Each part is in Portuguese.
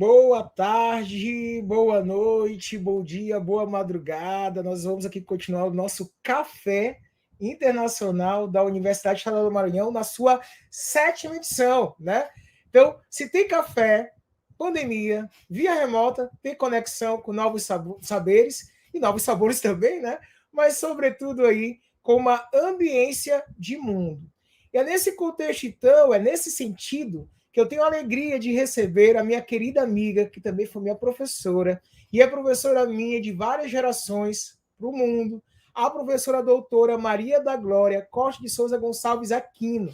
Boa tarde, boa noite, bom dia, boa madrugada. Nós vamos aqui continuar o nosso café internacional da Universidade Estadual do Maranhão na sua 7ª edição, né? Então, se tem café, pandemia, via remota, tem conexão com novos saberes e novos sabores também, né? Mas, sobretudo, aí com uma ambiência de mundo. E é nesse contexto, então, é nesse sentido que eu tenho a alegria de receber a minha querida amiga, que também foi minha professora, e é professora minha de várias gerações para o mundo, a professora doutora Maria da Glória Costa de Souza Gonçalves Aquino,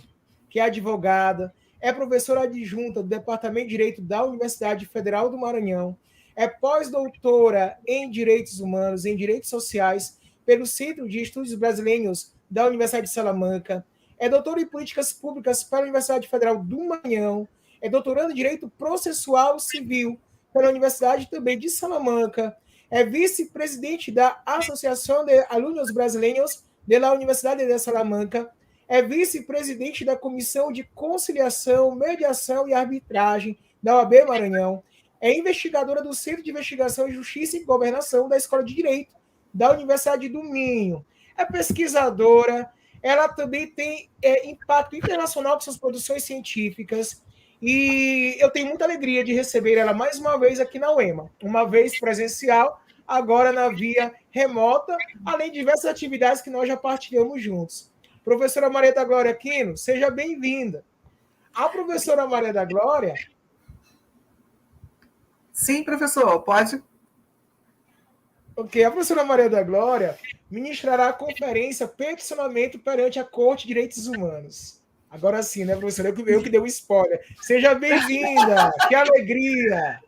que é advogada, é professora adjunta do Departamento de Direito da Universidade Federal do Maranhão, é pós-doutora em Direitos Humanos, em Direitos Sociais, pelo Centro de Estudos Brasileiros da Universidade de Salamanca, é doutora em Políticas Públicas pela Universidade Federal do Maranhão, é doutorando em Direito Processual Civil pela Universidade também de Salamanca, é vice-presidente da Associação de Alunos Brasileiros da Universidade de Salamanca, é vice-presidente da Comissão de Conciliação, Mediação e Arbitragem da OAB Maranhão, é investigadora do Centro de Investigação em Justiça e Governação da Escola de Direito da Universidade do Minho, é pesquisadora, ela também tem impacto internacional com suas produções científicas, e eu tenho muita alegria de receber ela mais uma vez aqui na UEMA, uma vez presencial, agora na via remota, além de diversas atividades que nós já partilhamos juntos. Professora Maria da Glória Aquino, seja bem-vinda. A professora Maria da Glória... Sim, professor, pode... Ok, a professora Maria da Glória ministrará a conferência Peticionamento perante a Corte de Direitos Humanos. Agora sim, né, professora? Eu que dei um spoiler. Seja bem-vinda! Que alegria!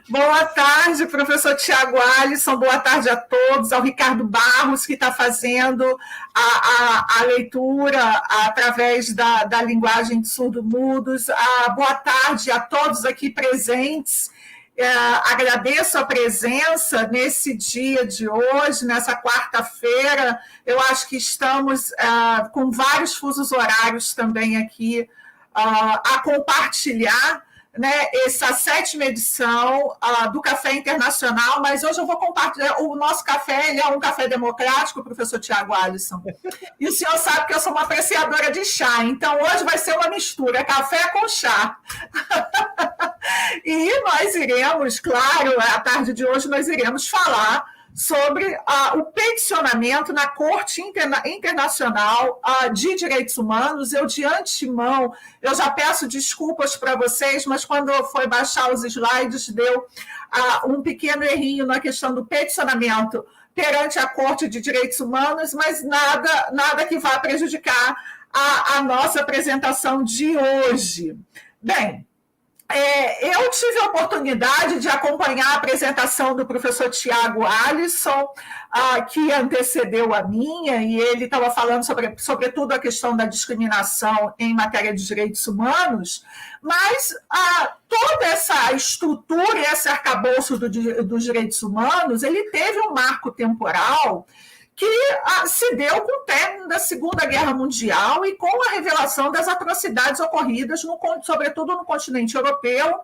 Boa tarde, professor Tiago Alisson, boa tarde a todos, ao Ricardo Barros, que está fazendo a leitura através da linguagem de surdo-mudos. Boa tarde a todos aqui presentes. Agradeço a presença nesse dia de hoje, nessa quarta-feira. Eu acho que estamos com vários fusos horários também aqui a compartilhar, né, essa 7ª edição do Café Internacional, mas hoje eu vou compartilhar. O nosso café, ele é um café democrático, professor Tiago Alisson, e o senhor sabe que eu sou uma apreciadora de chá, então hoje vai ser uma mistura, café com chá. E nós iremos, claro, à tarde de hoje nós iremos falar sobre o peticionamento na Corte Internacional de Direitos Humanos. Eu, de antemão, eu já peço desculpas para vocês, mas quando foi baixar os slides, deu um pequeno errinho na questão do peticionamento perante a Corte de Direitos Humanos, mas nada que vá prejudicar a nossa apresentação de hoje. Bem, eu tive a oportunidade de acompanhar a apresentação do professor Tiago Alisson, que antecedeu a minha, e ele estava falando sobretudo a questão da discriminação em matéria de direitos humanos, mas toda essa estrutura, esse arcabouço dos direitos humanos, ele teve um marco temporal que se deu com o término da Segunda Guerra Mundial e com a revelação das atrocidades ocorridas, sobretudo no continente europeu,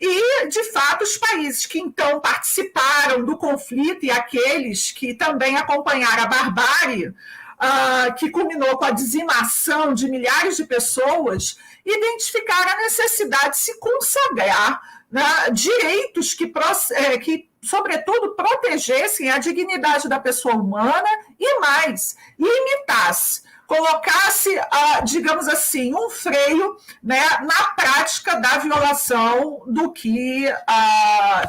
e, de fato, os países que, então, participaram do conflito e aqueles que também acompanharam a barbárie, que culminou com a dizimação de milhares de pessoas, identificaram a necessidade de se consagrar, né, direitos que sobretudo, protegessem a dignidade da pessoa humana e mais, limitasse, colocasse, digamos assim, um freio, né, na prática da violação do que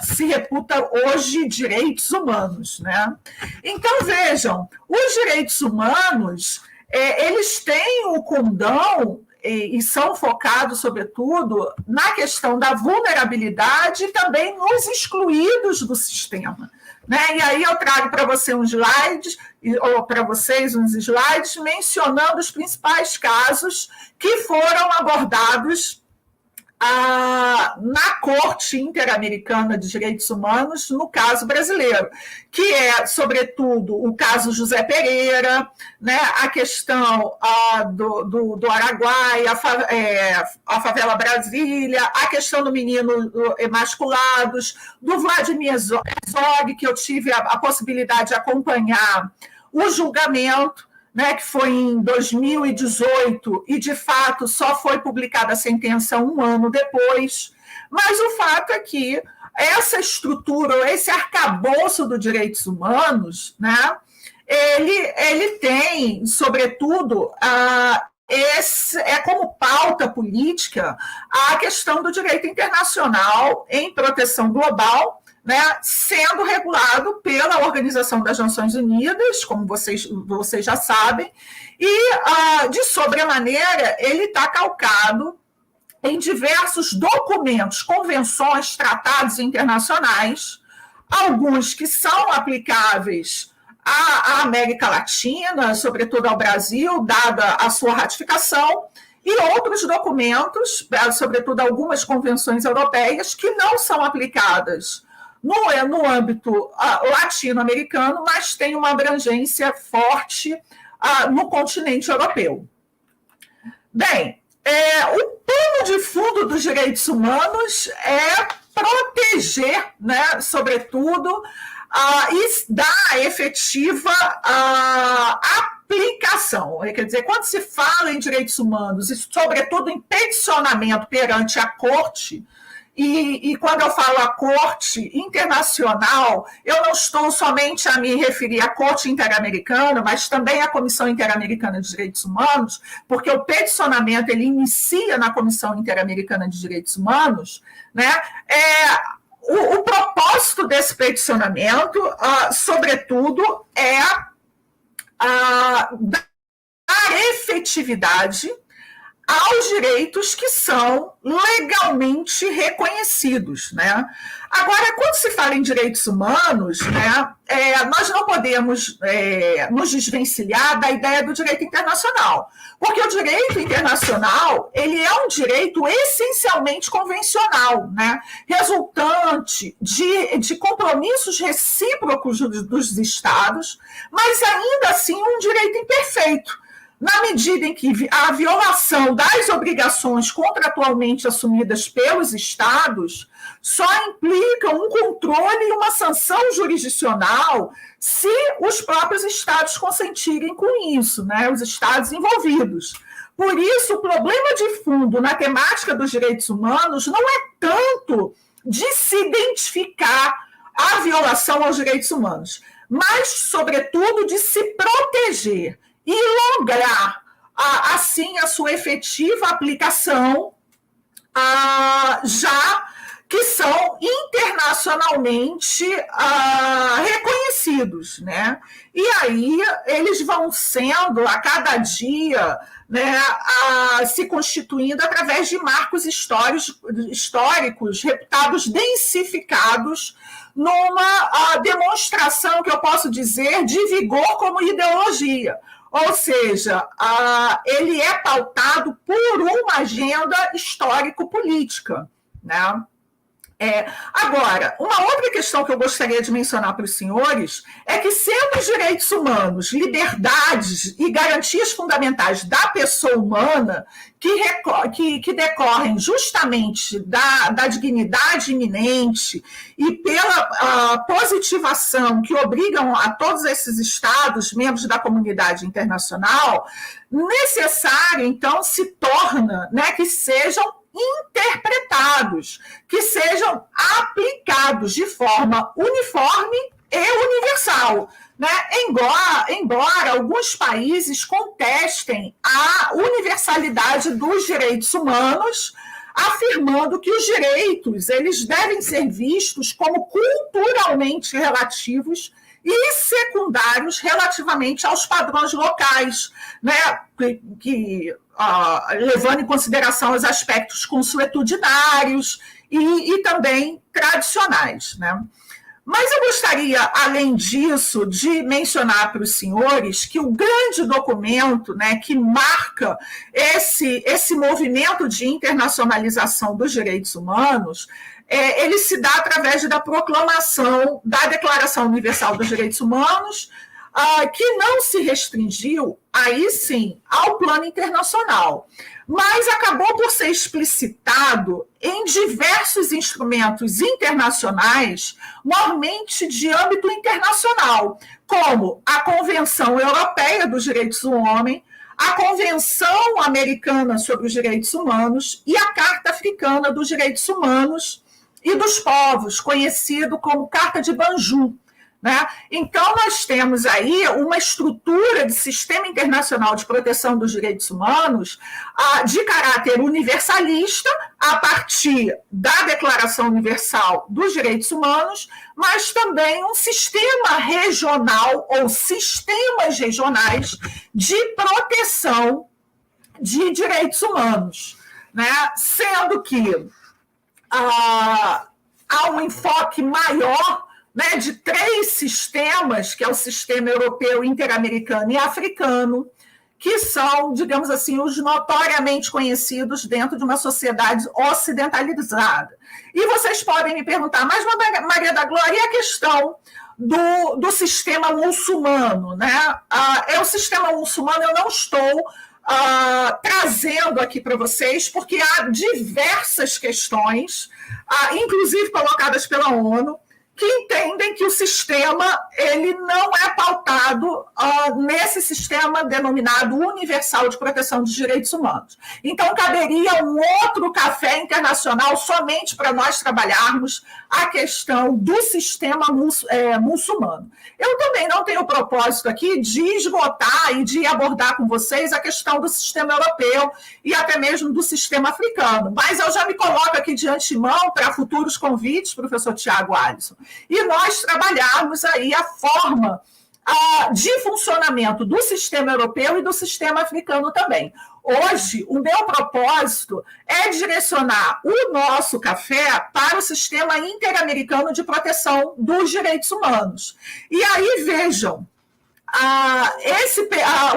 se reputa hoje direitos humanos, né? Então, vejam, os direitos humanos, eles têm o condão e são focados, sobretudo, na questão da vulnerabilidade e também nos excluídos do sistema. Né? E aí eu trago para você uns slides, ou para vocês uns slides, mencionando os principais casos que foram abordados na Corte Interamericana de Direitos Humanos, no caso brasileiro, que é, sobretudo, o caso José Pereira, né, a questão do Araguaia, a favela Brasília, a questão do menino emasculados, do Vladimir Herzog, que eu tive a possibilidade de acompanhar o julgamento, né, que foi em 2018, e, de fato, só foi publicada a sentença 1 ano depois. Mas o fato é que essa estrutura, esse arcabouço dos direitos humanos, né, ele tem, sobretudo, como pauta política a questão do direito internacional em proteção global, né, sendo regulado pela Organização das Nações Unidas, como vocês já sabem, e, de sobremaneira, ele está calcado em diversos documentos, convenções, tratados internacionais, alguns que são aplicáveis à América Latina, sobretudo ao Brasil, dada a sua ratificação, e outros documentos, sobretudo algumas convenções europeias, que não são aplicadas no âmbito latino-americano, mas tem uma abrangência forte no continente europeu. Bem, o pano de fundo dos direitos humanos é proteger, né, sobretudo, e dar efetiva aplicação. Quer dizer, quando se fala em direitos humanos, e sobretudo em peticionamento perante a Corte, e quando eu falo a Corte Internacional, eu não estou somente a me referir à Corte Interamericana, mas também à Comissão Interamericana de Direitos Humanos, porque o peticionamento ele inicia na Comissão Interamericana de Direitos Humanos, né? O propósito desse peticionamento, sobretudo, é dar efetividade aos direitos que são legalmente reconhecidos, né? Agora, quando se fala em direitos humanos, né, nós não podemos nos desvencilhar da ideia do direito internacional, porque o direito internacional ele é um direito essencialmente convencional, né, resultante de compromissos recíprocos dos Estados, mas ainda assim um direito imperfeito, na medida em que a violação das obrigações contratualmente assumidas pelos Estados só implica um controle e uma sanção jurisdicional se os próprios Estados consentirem com isso, né, os Estados envolvidos. Por isso, o problema de fundo na temática dos direitos humanos não é tanto de se identificar a violação aos direitos humanos, mas, sobretudo, de se proteger e lograr, assim, a sua efetiva aplicação, já que são internacionalmente reconhecidos, né? E aí eles vão sendo, a cada dia, né, se constituindo através de marcos históricos reputados densificados numa demonstração, que eu posso dizer, de vigor como ideologia. Ou seja, ele é pautado por uma agenda histórico-política, né? Agora, uma outra questão que eu gostaria de mencionar para os senhores é que, sendo os direitos humanos, liberdades e garantias fundamentais da pessoa humana que decorrem justamente da dignidade iminente e pela positivação que obrigam a todos esses Estados, membros da comunidade internacional, necessário, então, se torna, né, que sejam interpretados, que sejam aplicados de forma uniforme e universal, né? Embora alguns países contestem a universalidade dos direitos humanos, afirmando que os direitos eles devem ser vistos como culturalmente relativos e secundários relativamente aos padrões locais, né? Levando em consideração os aspectos consuetudinários e também tradicionais, né? Mas eu gostaria, além disso, de mencionar para os senhores que o grande documento, né, que marca esse movimento de internacionalização dos direitos humanos, ele se dá através da proclamação da Declaração Universal dos Direitos Humanos, que não se restringiu, aí sim, ao plano internacional, mas acabou por ser explicitado em diversos instrumentos internacionais, normalmente de âmbito internacional, como a Convenção Europeia dos Direitos do Homem, a Convenção Americana sobre os Direitos Humanos e a Carta Africana dos Direitos Humanos e dos Povos, conhecido como Carta de Banjul. Né? Então, nós temos aí uma estrutura de sistema internacional de proteção dos direitos humanos de caráter universalista, a partir da Declaração Universal dos Direitos Humanos, mas também um sistema regional ou sistemas regionais de proteção de direitos humanos, né? Sendo que há um enfoque maior, né, de 3 sistemas, que é o sistema europeu, interamericano e africano, que são, digamos assim, os notoriamente conhecidos dentro de uma sociedade ocidentalizada. E vocês podem me perguntar, mas Maria da Glória, e a questão do sistema muçulmano? Né? O sistema muçulmano eu não estou trazendo aqui para vocês, porque há diversas questões, inclusive colocadas pela ONU, que entendem que o sistema ele não é pautado nesse sistema denominado universal de proteção dos direitos humanos. Então, caberia um outro café internacional somente para nós trabalharmos a questão do sistema muçulmano. Eu também não tenho o propósito aqui de esgotar e de abordar com vocês a questão do sistema europeu e até mesmo do sistema africano, mas eu já me coloco aqui de antemão para futuros convites, professor Tiago Alisson, e nós trabalharmos aí a forma de funcionamento do sistema europeu e do sistema africano também. Hoje, o meu propósito é direcionar o nosso café para o sistema interamericano de proteção dos direitos humanos. E aí, vejam,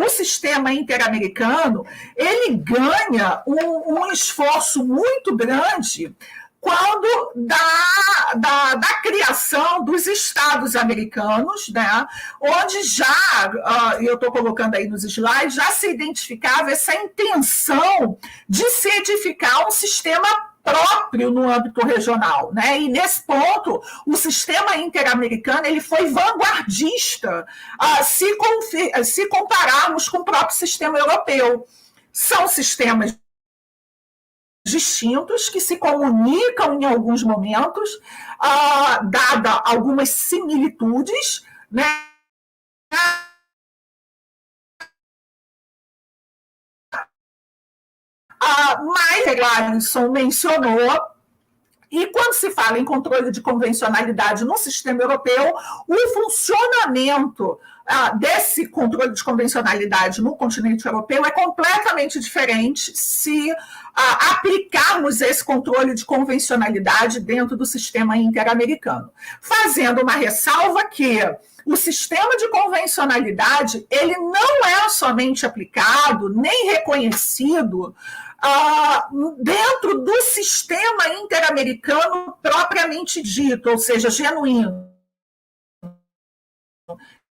o sistema interamericano ele ganha um esforço muito grande quando da criação dos Estados americanos, né, onde eu estou colocando aí nos slides, já se identificava essa intenção de se edificar um sistema próprio no âmbito regional, né? E nesse ponto o sistema interamericano ele foi vanguardista, se compararmos com o próprio sistema europeu. São sistemas distintos que se comunicam em alguns momentos, dada algumas similitudes, né? Mas Alisson mencionou, e quando se fala em controle de convencionalidade no sistema europeu, o funcionamento desse controle de convencionalidade no continente europeu é completamente diferente se aplicarmos esse controle de convencionalidade dentro do sistema interamericano. Fazendo uma ressalva que o sistema de convencionalidade ele não é somente aplicado nem reconhecido dentro do sistema interamericano propriamente dito, ou seja, genuíno.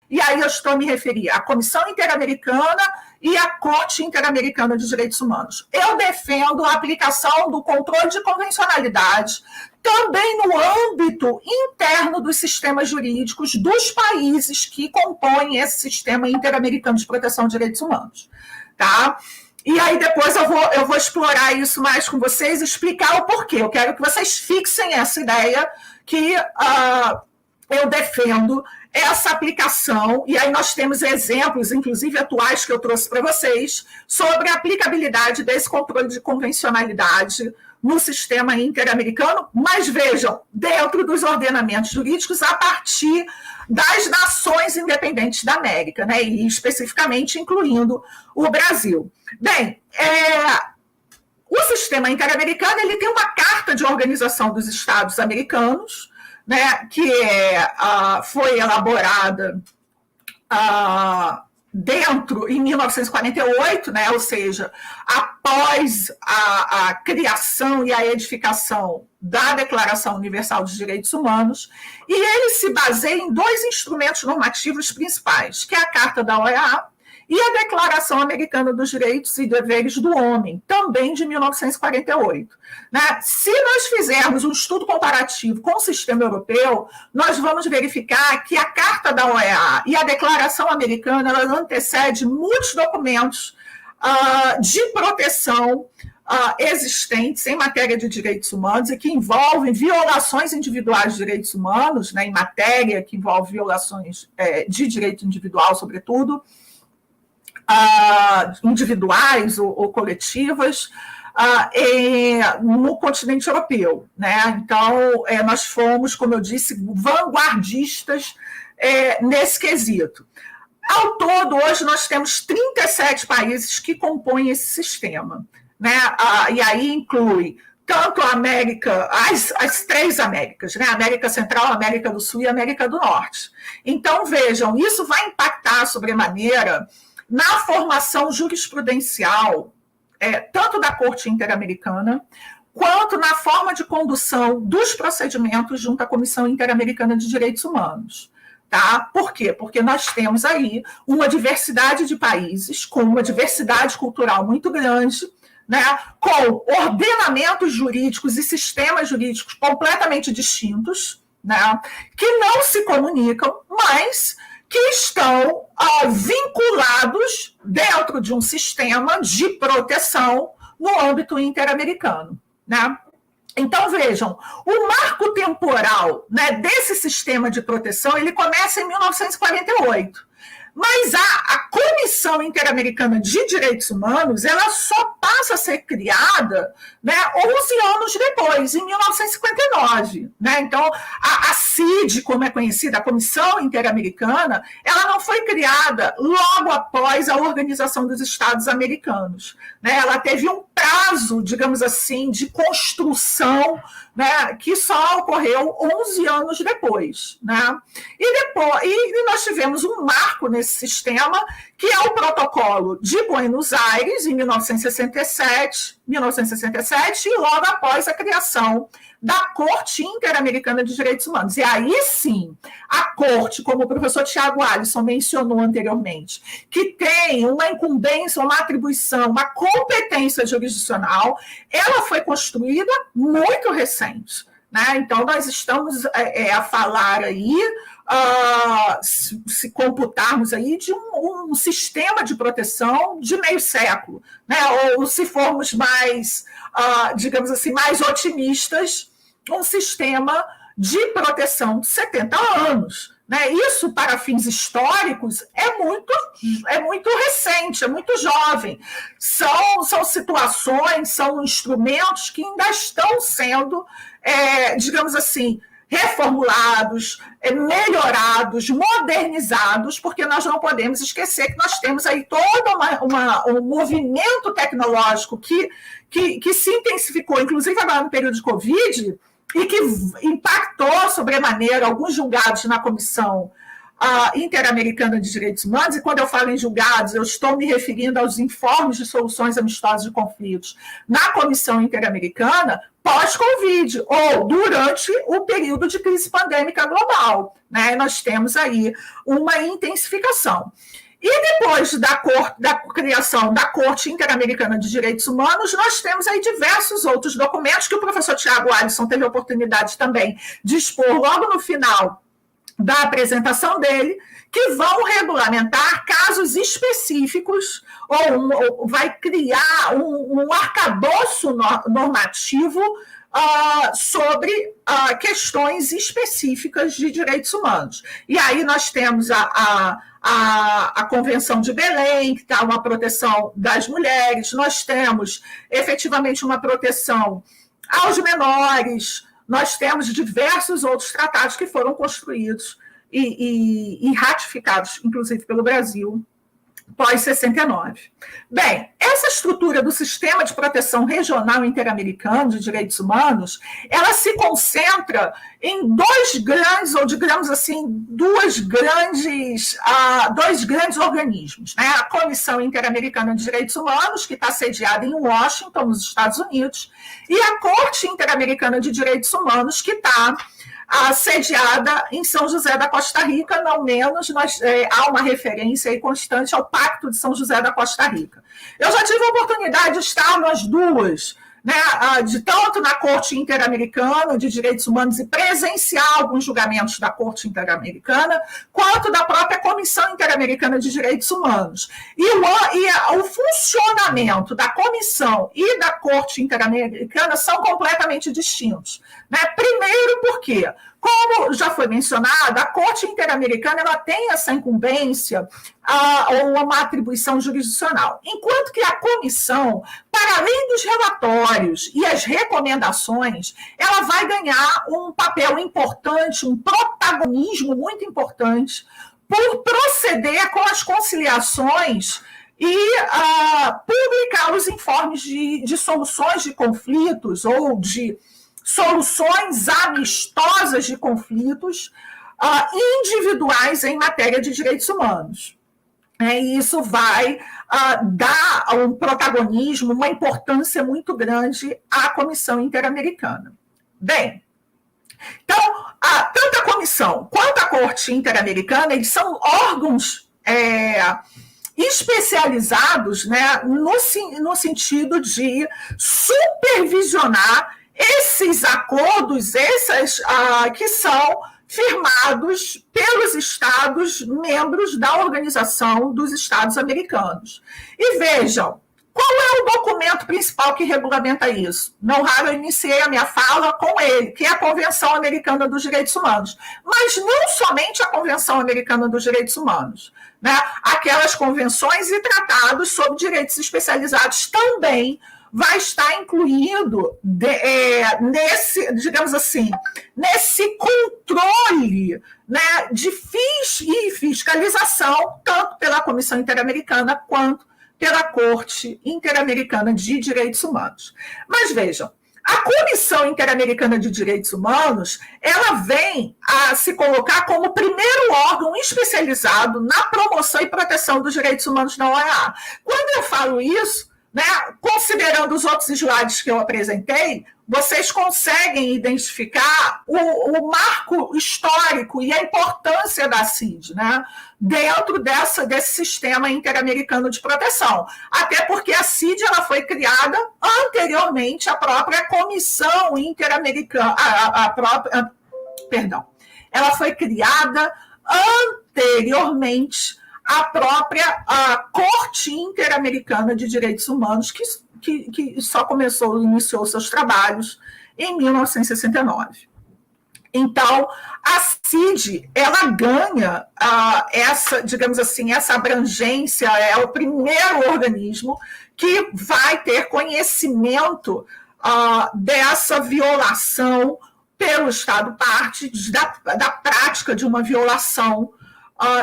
E aí eu estou me referindo à Comissão Interamericana e à Corte Interamericana de Direitos Humanos. Eu defendo a aplicação do controle de convencionalidade também no âmbito interno dos sistemas jurídicos dos países que compõem esse sistema interamericano de proteção de direitos humanos. Tá? E aí depois eu vou explorar isso mais com vocês e explicar o porquê. Eu quero que vocês fixem essa ideia que eu defendo essa aplicação, e aí nós temos exemplos, inclusive atuais, que eu trouxe para vocês, sobre a aplicabilidade desse controle de convencionalidade no sistema interamericano, mas vejam, dentro dos ordenamentos jurídicos a partir das nações independentes da América, né, e especificamente incluindo o Brasil. Bem, o sistema interamericano ele tem uma Carta de Organização dos Estados Americanos, né, que foi elaborada dentro, em 1948, né, ou seja, após a criação e a edificação da Declaração Universal dos Direitos Humanos, e ele se baseia em dois instrumentos normativos principais, que é a Carta da OEA e a Declaração Americana dos Direitos e Deveres do Homem, também de 1948. Né? Se nós fizermos um estudo comparativo com o sistema europeu, nós vamos verificar que a Carta da OEA e a Declaração Americana elas antecedem muitos documentos de proteção existentes em matéria de direitos humanos e que envolvem violações individuais de direitos humanos, né, em matéria que envolve violações de direito individual, sobretudo, individuais ou coletivas, no continente europeu. Né? Então, nós fomos, como eu disse, vanguardistas nesse quesito. Ao todo, hoje, nós temos 37 países que compõem esse sistema. Né? E aí inclui tanto a América, as três Américas, né? América Central, América do Sul e América do Norte. Então, vejam, isso vai impactar sobremaneira na formação jurisprudencial, tanto da Corte Interamericana, quanto na forma de condução dos procedimentos junto à Comissão Interamericana de Direitos Humanos. Tá? Por quê? Porque nós temos aí uma diversidade de países, com uma diversidade cultural muito grande, né? Com ordenamentos jurídicos e sistemas jurídicos completamente distintos, né? Que não se comunicam, mas que estão vinculados dentro de um sistema de proteção no âmbito interamericano. Né? Então, vejam, o marco temporal, né, desse sistema de proteção ele começa em 1948. Mas a Comissão Interamericana de Direitos Humanos ela só passa a ser criada, né, 11 anos depois, em 1959. Né? Então, a CID, como é conhecida, a Comissão Interamericana, ela não foi criada logo após a Organização dos Estados Americanos. Né? Ela teve um prazo, digamos assim, de construção, né, que só ocorreu 11 anos depois. Né? E nós tivemos um marco nesse sistema, que é o Protocolo de Buenos Aires, em 1967, e logo após a criação da Corte Interamericana de Direitos Humanos. E aí sim, a Corte, como o professor Tiago Alisson mencionou anteriormente, que tem uma incumbência, uma atribuição, uma competência jurisdicional, ela foi construída muito recente. Né? Então, nós estamos a falar aí, se computarmos aí, de um sistema de proteção de meio século. Né? Ou se formos mais, digamos assim, mais otimistas, um sistema de proteção de 70 anos. Né? Isso, para fins históricos, é muito recente, é muito jovem. São situações, são instrumentos que ainda estão sendo, digamos assim, reformulados, melhorados, modernizados, porque nós não podemos esquecer que nós temos aí todo um movimento tecnológico que se intensificou, inclusive agora no período de Covid, e que impactou sobremaneira alguns julgados na Comissão Interamericana de Direitos Humanos, e quando eu falo em julgados, eu estou me referindo aos informes de soluções amistosas de conflitos na Comissão Interamericana pós-Covid, ou durante o período de crise pandêmica global. Né? Nós temos aí uma intensificação. E depois da criação da Corte Interamericana de Direitos Humanos, nós temos aí diversos outros documentos que o professor Tiago Alisson teve a oportunidade também de expor logo no final da apresentação dele, que vão regulamentar casos específicos ou vai criar um arcabouço normativo sobre questões específicas de direitos humanos. E aí nós temos a Convenção de Belém, que está uma proteção das mulheres, nós temos efetivamente uma proteção aos menores, nós temos diversos outros tratados que foram construídos e ratificados, inclusive pelo Brasil, pós-69. Bem, essa estrutura do Sistema de Proteção Regional Interamericano de Direitos Humanos, ela se concentra em dois grandes, ou digamos assim, dois grandes organismos, né? A Comissão Interamericana de Direitos Humanos, que está sediada em Washington, nos Estados Unidos, e a Corte Interamericana de Direitos Humanos, que está sediada em São José da Costa Rica, não menos, há uma referência aí constante ao Pacto de São José da Costa Rica. Eu já tive a oportunidade de estar nas duas, né, tanto na Corte Interamericana de Direitos Humanos e presenciar alguns julgamentos da Corte Interamericana, quanto da própria Comissão Interamericana de Direitos Humanos. E o funcionamento da Comissão e da Corte Interamericana são completamente distintos, né? Primeiro porque, como já foi mencionado, a Corte Interamericana ela tem essa incumbência ou uma atribuição jurisdicional, enquanto que a comissão, para além dos relatórios e as recomendações, ela vai ganhar um papel importante, um protagonismo muito importante, por proceder com as conciliações e publicar os informes de soluções de conflitos ou de soluções amistosas de conflitos individuais em matéria de direitos humanos. E isso vai dar um protagonismo, uma importância muito grande à Comissão Interamericana. Bem, então, tanto a Comissão quanto a Corte Interamericana, eles são órgãos especializados, né, no sentido de supervisionar esses acordos, que são firmados pelos Estados membros da Organização dos Estados Americanos. E vejam, qual é o documento principal que regulamenta isso? Não raro eu iniciei a minha fala com ele, que é a Convenção Americana dos Direitos Humanos. Mas não somente a Convenção Americana dos Direitos Humanos, né? Aquelas convenções e tratados sobre direitos especializados também vai estar incluído nesse, digamos assim, nesse controle, né, de fiscalização, tanto pela Comissão Interamericana quanto pela Corte Interamericana de Direitos Humanos. Mas vejam, a Comissão Interamericana de Direitos Humanos, ela vem a se colocar como o primeiro órgão especializado na promoção e proteção dos direitos humanos na OEA. Quando eu falo isso, né, considerando os outros slides que eu apresentei, vocês conseguem identificar o marco histórico e a importância da CID, né, dentro desse sistema interamericano de proteção. Até porque a CID ela foi criada anteriormente à própria Comissão Interamericana, ela foi criada anteriormente a própria Corte Interamericana de Direitos Humanos, que só iniciou seus trabalhos em 1969. Então, a CID, ela ganha digamos assim, essa abrangência, é o primeiro organismo que vai ter conhecimento dessa violação pelo Estado parte, da prática de uma violação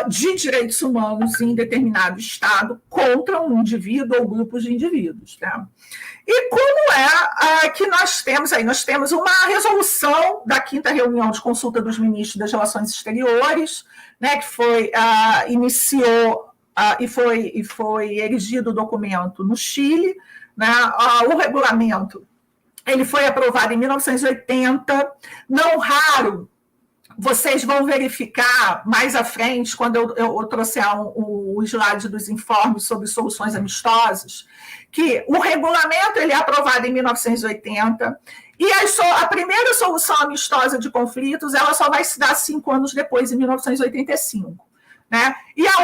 de direitos humanos em determinado Estado contra um indivíduo ou grupos de indivíduos. Né? E como é que nós temos aí? Nós temos uma resolução da 5ª reunião de consulta dos ministros das Relações Exteriores, né, que iniciou e foi erigido o documento no Chile, né? O regulamento ele foi aprovado em 1980, não raro. Vocês vão verificar mais à frente, quando eu trouxer o slide dos informes sobre soluções amistosas, que o regulamento ele é aprovado em 1980 e a primeira solução amistosa de conflitos ela só vai se dar 5 anos depois, em 1985. Né? E a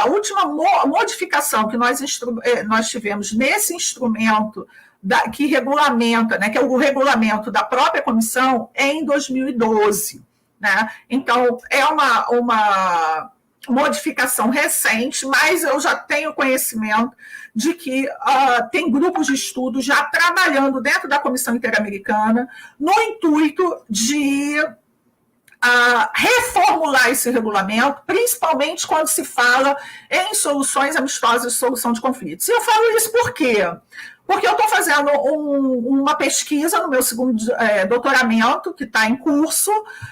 última modificação que nós tivemos nesse instrumento que regulamenta, né, que é o regulamento da própria comissão, é em 2012. Né? Então, é uma modificação recente, mas eu já tenho conhecimento de que tem grupos de estudo já trabalhando dentro da Comissão Interamericana no intuito de reformular esse regulamento, principalmente quando se fala em soluções amistosas e solução de conflitos. E eu falo isso por quê? Porque eu estou fazendo uma pesquisa no meu segundo doutoramento, que está em curso,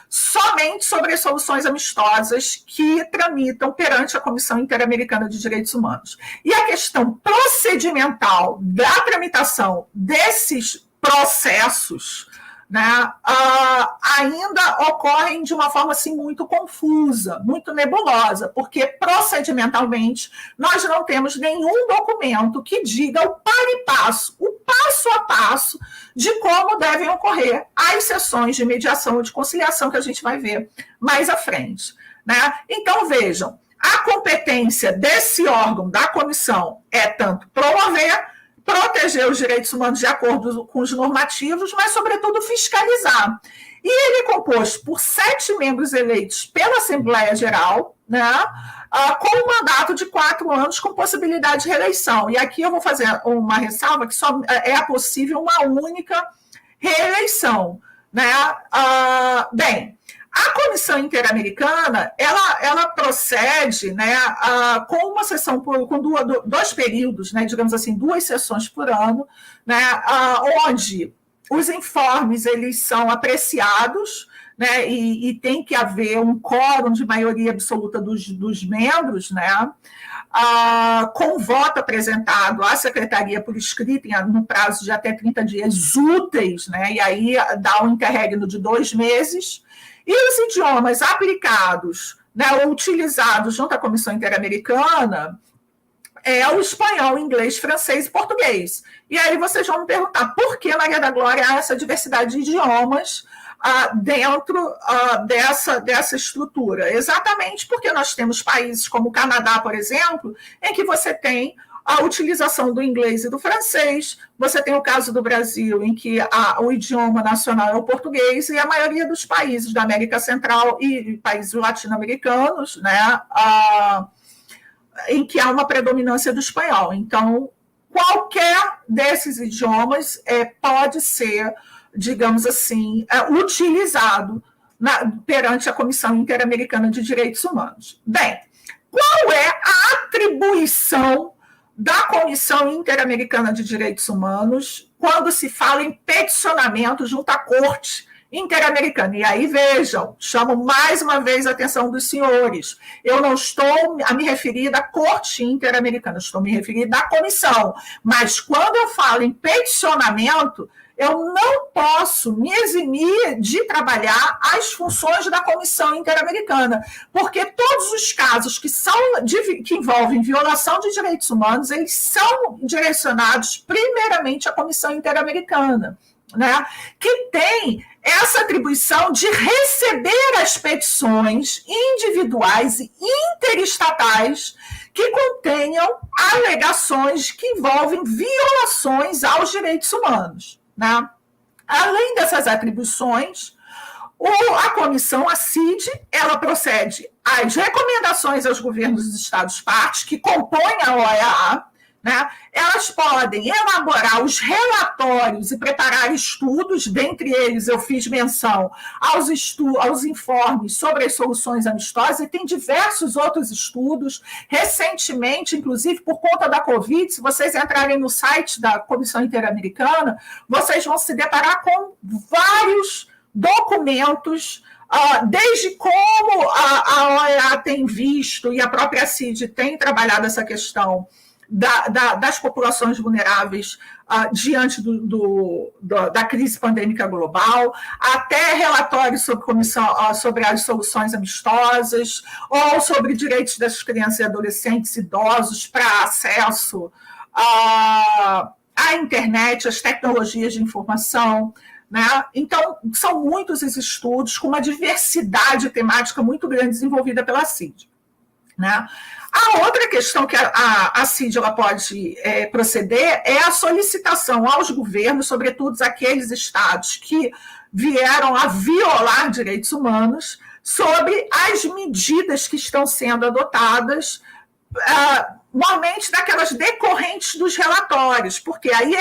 somente sobre as soluções amistosas que tramitam perante a Comissão Interamericana de Direitos Humanos. E a questão procedimental da tramitação desses processos, né, ainda ocorrem de uma forma assim, muito confusa, muito nebulosa, porque procedimentalmente nós não temos nenhum documento que diga o passo a passo de como devem ocorrer as sessões de mediação ou de conciliação que a gente vai ver mais à frente. Né? Então, vejam, a competência desse órgão, da comissão, é tanto proteger os direitos humanos de acordo com os normativos, mas, sobretudo, fiscalizar. E ele é composto por 7 membros eleitos pela Assembleia Geral, né, com um mandato de 4 anos, com possibilidade de reeleição. E aqui eu vou fazer uma ressalva que só é possível uma única reeleição. Né? Bem, a Comissão Interamericana, ela procede, né, com uma sessão, com 2 períodos, né, digamos assim, 2 sessões por ano, né, onde os informes eles são apreciados, né, e tem que haver um quórum de maioria absoluta dos membros, né, com voto apresentado à Secretaria por escrito, no prazo de até 30 dias úteis, né, e aí dá um interregno de 2 meses. E os idiomas aplicados, né, ou utilizados junto à Comissão Interamericana é o espanhol, inglês, francês e português. E aí vocês vão me perguntar por que, Maria da Glória, há essa diversidade de idiomas dentro dessa estrutura? Exatamente porque nós temos países como o Canadá, por exemplo, em que você tem a utilização do inglês e do francês. Você tem o caso do Brasil, em que o idioma nacional é o português, e a maioria dos países da América Central e países latino-americanos, né, em que há uma predominância do espanhol. Então, qualquer desses idiomas pode ser, digamos assim, utilizado perante a Comissão Interamericana de Direitos Humanos. Bem, qual é a atribuição da Comissão Interamericana de Direitos Humanos quando se fala em peticionamento junto à Corte Interamericana? E aí, vejam, chamo mais uma vez a atenção dos senhores. Eu não estou a me referir da Corte Interamericana, estou a me referir da comissão. Mas quando eu falo em peticionamento, eu não posso me eximir de trabalhar as funções da Comissão Interamericana, porque todos os casos que envolvem violação de direitos humanos, eles são direcionados primeiramente à Comissão Interamericana, né, que tem essa atribuição de receber as petições individuais e interestatais que contenham alegações que envolvem violações aos direitos humanos. Né? Além dessas atribuições, a comissão, a CID, ela procede às recomendações aos governos dos Estados-partes que compõem a OEA, né? Elas podem elaborar os relatórios e preparar estudos, dentre eles eu fiz menção aos informes sobre as soluções amistosas, e tem diversos outros estudos, recentemente, inclusive por conta da Covid, se vocês entrarem no site da Comissão Interamericana, vocês vão se deparar com vários documentos, desde como a OEA tem visto, e a própria CID tem trabalhado essa questão das populações vulneráveis diante da crise pandêmica global, até relatórios sobre as soluções amistosas, ou sobre direitos das crianças e adolescentes idosos para acesso à internet, às tecnologias de informação. Né? Então, são muitos esses estudos, com uma diversidade temática muito grande desenvolvida pela CID. Né? A outra questão que a CID ela pode proceder é a solicitação aos governos, sobretudo aqueles estados que vieram a violar direitos humanos, sobre as medidas que estão sendo adotadas, normalmente daquelas decorrentes dos relatórios, porque aí,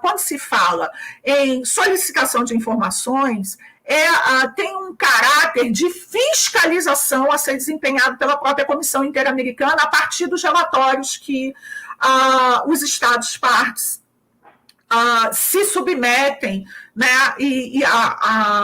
quando se fala em solicitação de informações, tem um caráter de fiscalização a ser desempenhado pela própria Comissão Interamericana a partir dos relatórios que os Estados partes se submetem, né,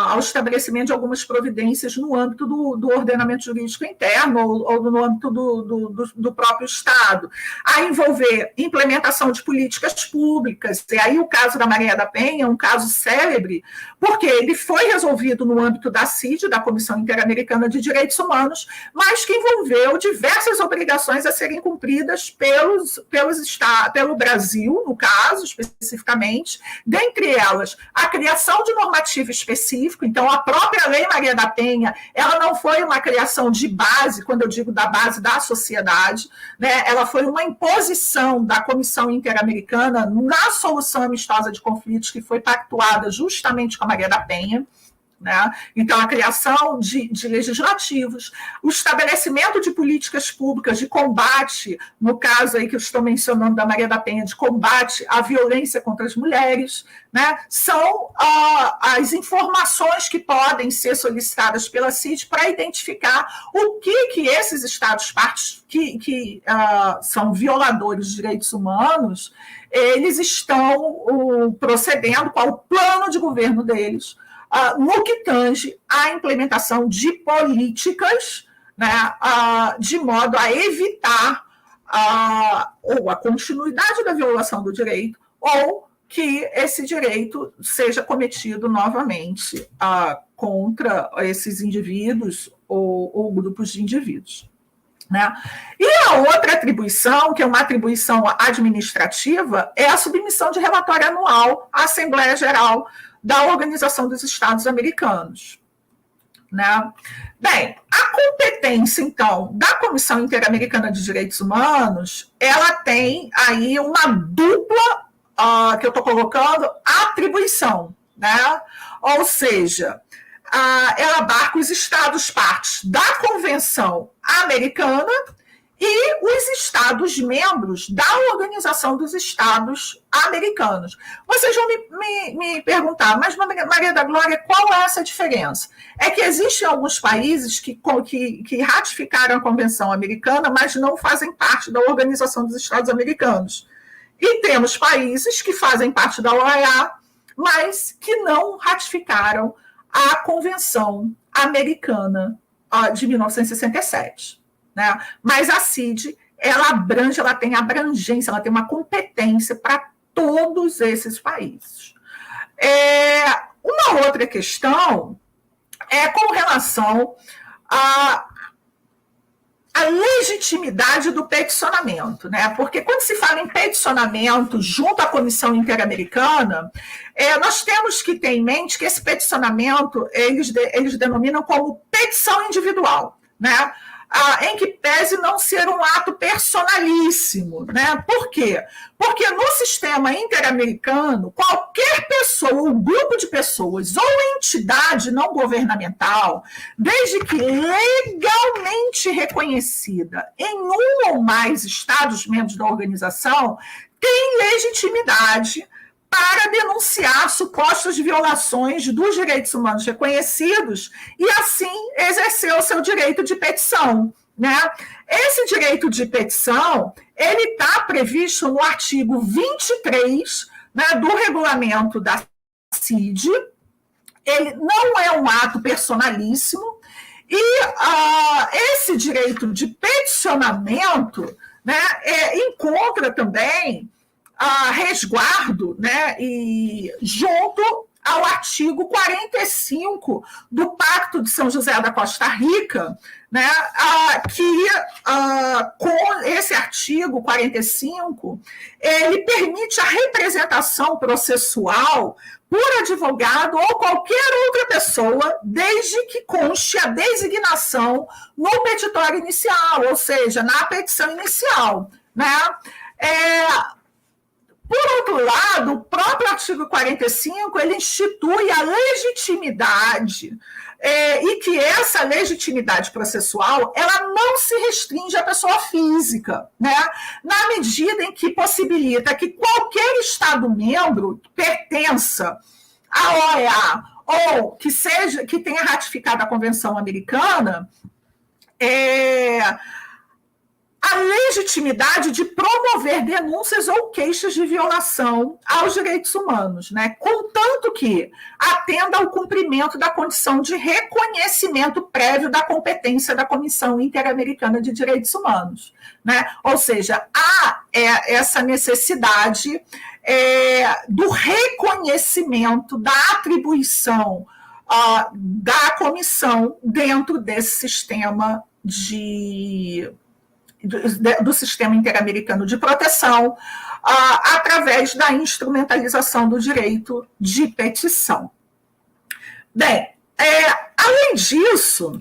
ao estabelecimento de algumas providências no âmbito do ordenamento jurídico interno ou no âmbito do próprio Estado, a envolver implementação de políticas públicas. E aí o caso da Maria da Penha é um caso célebre, porque ele foi resolvido no âmbito da CID, da Comissão Interamericana de Direitos Humanos, mas que envolveu diversas obrigações a serem cumpridas pelo Brasil, no caso, especificamente, dentre elas, a criação de normativo específico. Então, a própria Lei Maria da Penha, ela não foi uma criação de base, quando eu digo da base da sociedade, né? Ela foi uma imposição da Comissão Interamericana na solução amistosa de conflitos que foi pactuada justamente com a Maria da Penha. Né? Então, a criação de legislativos, o estabelecimento de políticas públicas de combate, no caso aí que eu estou mencionando da Maria da Penha, de combate à violência contra as mulheres, né? São as informações que podem ser solicitadas pela CID para identificar o que esses Estados partes que são violadores de direitos humanos, eles estão procedendo, qual o plano de governo deles, no que tange à implementação de políticas, né, de modo a evitar ou a continuidade da violação do direito, ou que esse direito seja cometido novamente contra esses indivíduos ou grupos de indivíduos. Né? E a outra atribuição, que é uma atribuição administrativa, é a submissão de relatório anual à Assembleia Geral da Organização dos Estados Americanos. Né? Bem, a competência, então, da Comissão Interamericana de Direitos Humanos, ela tem aí uma dupla, que eu estou colocando, atribuição, né? Ou seja, ela abarca os Estados partes da Convenção Americana e os Estados-membros da Organização dos Estados Americanos. Vocês vão me perguntar, mas, Maria da Glória, qual é essa diferença? É que existem alguns países que ratificaram a Convenção Americana, mas não fazem parte da Organização dos Estados Americanos. E temos países que fazem parte da OEA, mas que não ratificaram a Convenção Americana de 1967. Né? Mas a CID, ela abrange, ela tem abrangência, ela tem uma competência para todos esses países. Uma outra questão é com relação à legitimidade do peticionamento, né? Porque quando se fala em peticionamento junto à Comissão Interamericana, nós temos que ter em mente que esse peticionamento eles denominam como petição individual, né? Em que pese não ser um ato personalíssimo. Né? Por quê? Porque no sistema interamericano, qualquer pessoa, ou grupo de pessoas, ou entidade não governamental, desde que legalmente reconhecida em um ou mais Estados-membros da organização, tem legitimidade para denunciar supostas violações dos direitos humanos reconhecidos e, assim, exercer o seu direito de petição. Né? Esse direito de petição ele está previsto no artigo 23, né, do regulamento da CID. Ele não é um ato personalíssimo e esse direito de peticionamento, né, encontra também resguardo, né, e junto ao artigo 45 do Pacto de São José da Costa Rica, né, que com esse artigo 45, ele permite a representação processual por advogado ou qualquer outra pessoa, desde que conste a designação no petitório inicial, ou seja, na petição inicial. Né? Por outro lado, o próprio artigo 45, ele institui a legitimidade, e que essa legitimidade processual, ela não se restringe à pessoa física, né? Na medida em que possibilita que qualquer Estado-membro pertença à OEA ou que tenha ratificado a Convenção Americana, a legitimidade de promover denúncias ou queixas de violação aos direitos humanos, né? Contanto que atenda ao cumprimento da condição de reconhecimento prévio da competência da Comissão Interamericana de Direitos Humanos, né? Ou seja, há essa necessidade do reconhecimento da atribuição da comissão dentro desse sistema do Sistema Interamericano de Proteção, através da instrumentalização do direito de petição. Bem, além disso,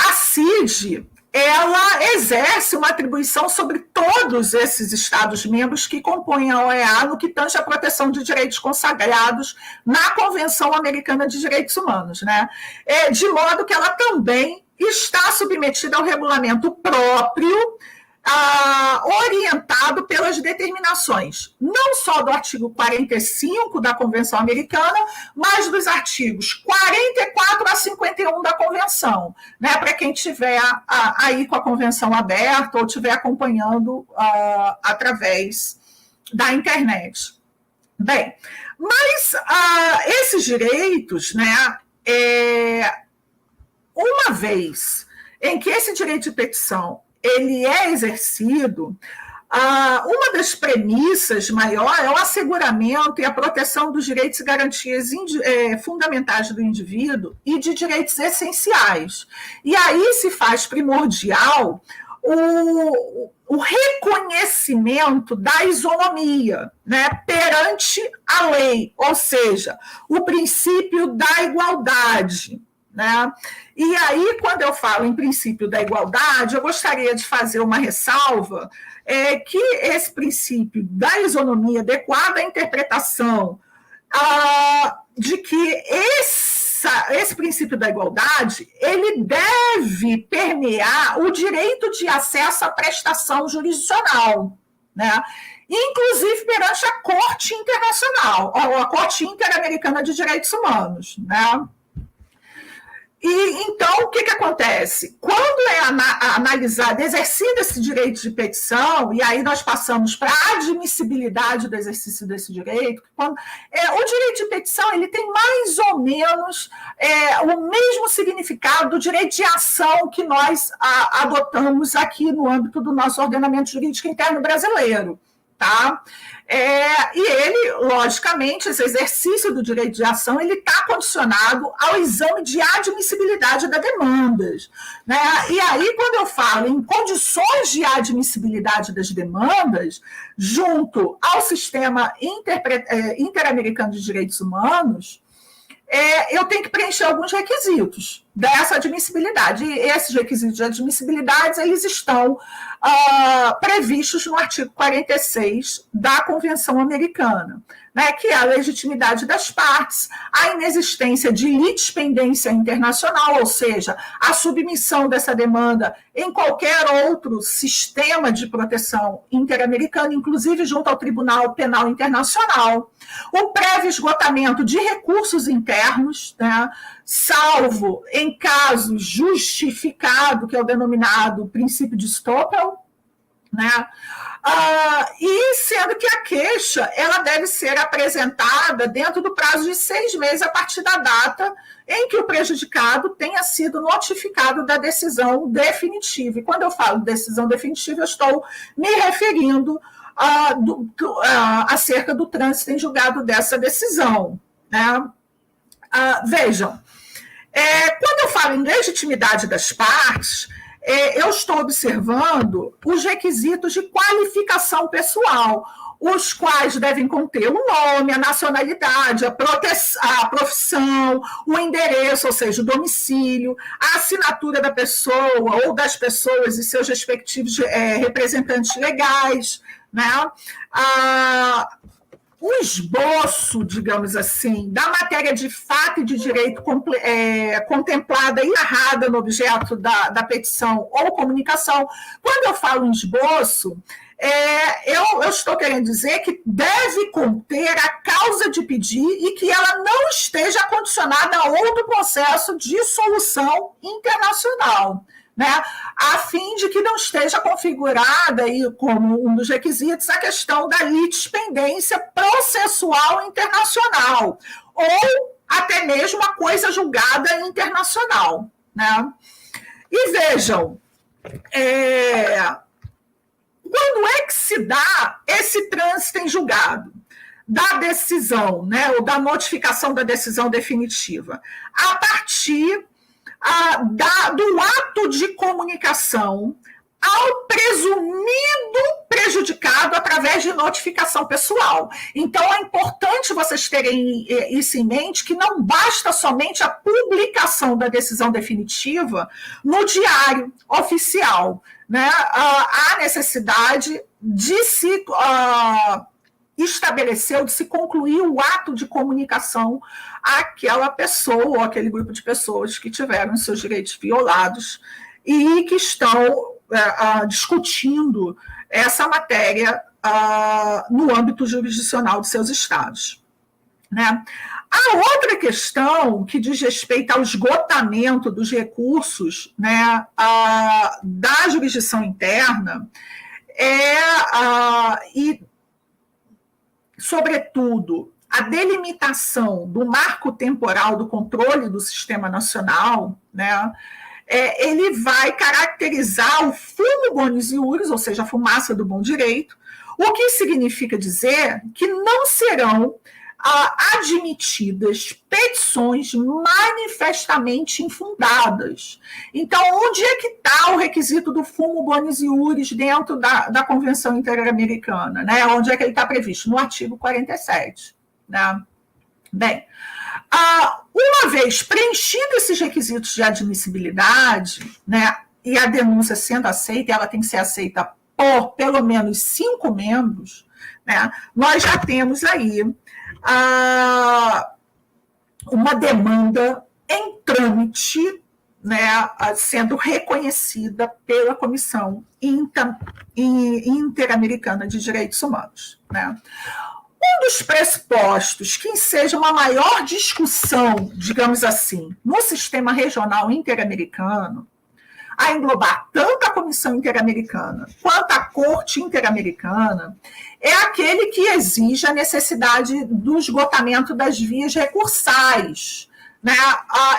a CID ela exerce uma atribuição sobre todos esses Estados-membros que compõem a OEA no que tange à proteção de direitos consagrados na Convenção Americana de Direitos Humanos, né? De modo que ela também está submetida ao regulamento próprio, orientado pelas determinações, não só do artigo 45 da Convenção Americana, mas dos artigos 44 a 51 da Convenção, né? Para quem estiver aí com a Convenção aberta ou estiver acompanhando através da internet. Bem, mas esses direitos, né, uma vez em que esse direito de petição ele é exercido, uma das premissas maior é o asseguramento e a proteção dos direitos e garantias fundamentais do indivíduo e de direitos essenciais. E aí se faz primordial o reconhecimento da isonomia, né, perante a lei, ou seja, o princípio da igualdade, né? E aí, quando eu falo em princípio da igualdade, eu gostaria de fazer uma ressalva que esse princípio da isonomia adequada à interpretação de que esse princípio da igualdade ele deve permear o direito de acesso à prestação jurisdicional, né? Inclusive perante a Corte Internacional, a Corte Interamericana de Direitos Humanos, né? E, então, o que acontece? Quando é analisado, exercido esse direito de petição, e aí nós passamos para a admissibilidade do exercício desse direito, o direito de petição ele tem mais ou menos o mesmo significado do direito de ação que nós adotamos aqui no âmbito do nosso ordenamento jurídico interno brasileiro. Tá? E ele, logicamente, esse exercício do direito de ação, ele está condicionado ao exame de admissibilidade das demandas, né? E aí, quando eu falo em condições de admissibilidade das demandas, junto ao sistema interamericano de direitos humanos, eu tenho que preencher alguns requisitos dessa admissibilidade. E esses requisitos de admissibilidade, eles estão previstos no artigo 46 da Convenção Americana, né, que é a legitimidade das partes, a inexistência de litispendência internacional, ou seja, a submissão dessa demanda em qualquer outro sistema de proteção interamericana, inclusive junto ao Tribunal Penal Internacional, o prévio esgotamento de recursos internos, né, salvo em caso justificado, que é o denominado princípio de Stoppel, né? E sendo que a queixa ela deve ser apresentada dentro do prazo de 6 meses a partir da data em que o prejudicado tenha sido notificado da decisão definitiva. E quando eu falo decisão definitiva, eu estou me referindo acerca do trânsito em julgado dessa decisão, né? Vejam, quando eu falo em legitimidade das partes, eu estou observando os requisitos de qualificação pessoal, os quais devem conter o nome, a nacionalidade, a profissão, o endereço, ou seja, o domicílio, a assinatura da pessoa ou das pessoas e seus respectivos representantes legais, né? um esboço, digamos assim, da matéria de fato e de direito contemplada e narrada no objeto da petição ou comunicação. Quando eu falo em esboço, eu estou querendo dizer que deve conter a causa de pedir e que ela não esteja condicionada a outro processo de solução internacional, né, a fim de que não esteja configurada aí como um dos requisitos a questão da litispendência processual internacional ou até mesmo a coisa julgada internacional, né? E vejam, quando é que se dá esse trânsito em julgado da decisão, né, ou da notificação da decisão definitiva? A partir do ato de comunicação ao presumido prejudicado através de notificação pessoal. Então, é importante vocês terem isso em mente, que não basta somente a publicação da decisão definitiva no diário oficial, né? Há necessidade de se estabeleceu de se concluir o ato de comunicação àquela pessoa ou aquele grupo de pessoas que tiveram seus direitos violados e que estão discutindo essa matéria no âmbito jurisdicional de seus estados, né? A outra questão que diz respeito ao esgotamento dos recursos, né, da jurisdição interna e sobretudo, a delimitação do marco temporal do controle do sistema nacional, né, ele vai caracterizar o fumo bonis iuris, ou seja, a fumaça do bom direito, o que significa dizer que não serão admitidas petições manifestamente infundadas. Então, onde é que está o requisito do fumo bonis iuris dentro da Convenção Interamericana? Né? Onde é que ele está previsto? No artigo 47. Né? Bem, uma vez preenchidos esses requisitos de admissibilidade, né, e a denúncia sendo aceita, ela tem que ser aceita por pelo menos 5 membros, né, nós já temos aí uma demanda em trâmite, né, sendo reconhecida pela Comissão Interamericana de Direitos Humanos. Né. Um dos pressupostos que seja uma maior discussão, digamos assim, no sistema regional interamericano, a englobar tanto a Comissão Interamericana quanto a Corte Interamericana, é aquele que exige a necessidade do esgotamento das vias recursais, né,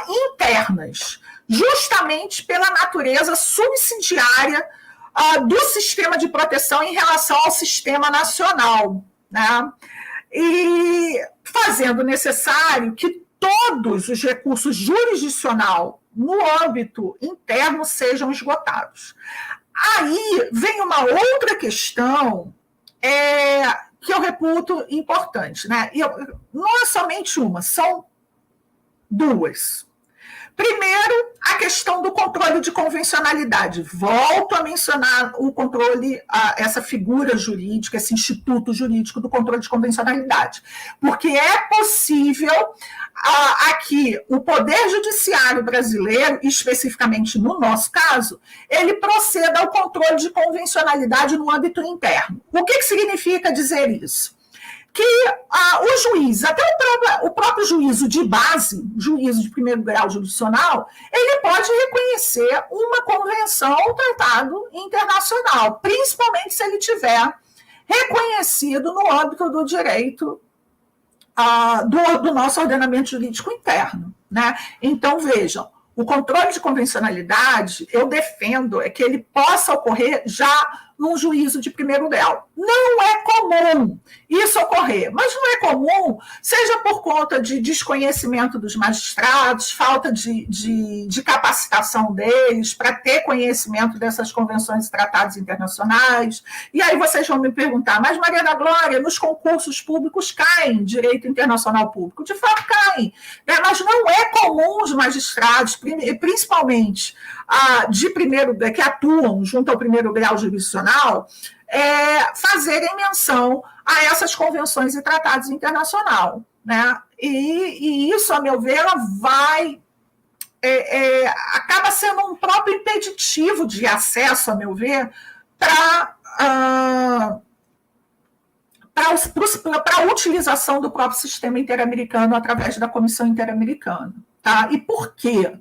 internas, justamente pela natureza subsidiária do sistema de proteção em relação ao sistema nacional, né, e fazendo necessário que todos os recursos jurisdicional no âmbito interno sejam esgotados. Aí vem uma outra questão que eu reputo importante, né? E não é somente uma, são duas. Primeiro, a questão do controle de convencionalidade. Volto a mencionar o controle, essa figura jurídica, esse instituto jurídico do controle de convencionalidade, porque é possível aqui o Poder Judiciário brasileiro, especificamente no nosso caso, ele proceda ao controle de convencionalidade no âmbito interno. O que significa dizer isso? Que o juiz, até o próprio juízo de base, juízo de primeiro grau jurisdicional, ele pode reconhecer uma convenção ou tratado internacional, principalmente se ele tiver reconhecido no âmbito do direito do nosso ordenamento jurídico interno. Né? Então, vejam, o controle de convencionalidade, eu defendo, que ele possa ocorrer já num juízo de primeiro grau. Não é comum isso ocorrer, mas não é comum, seja por conta de desconhecimento dos magistrados, falta de capacitação deles para ter conhecimento dessas convenções e tratados internacionais. E aí vocês vão me perguntar, mas Maria da Glória, nos concursos públicos caem direito internacional público? De fato caem, né? Mas não é comum os magistrados, principalmente que atuam junto ao primeiro grau jurisdicional, fazerem menção a essas convenções e tratados internacionais, né? E isso, a meu ver, ela acaba sendo um próprio impeditivo de acesso, a meu ver, para a utilização do próprio sistema interamericano através da Comissão Interamericana. Tá? E por quê?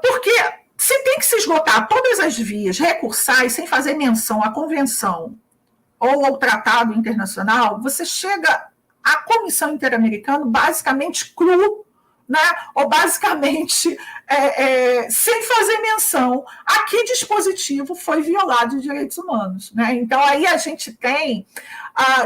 Porque se tem que se esgotar todas as vias recursais sem fazer menção à convenção ou ao tratado internacional, você chega à Comissão Interamericana basicamente cru, né? Ou basicamente sem fazer menção a que dispositivo foi violado de direitos humanos. Né? Então, aí a gente tem,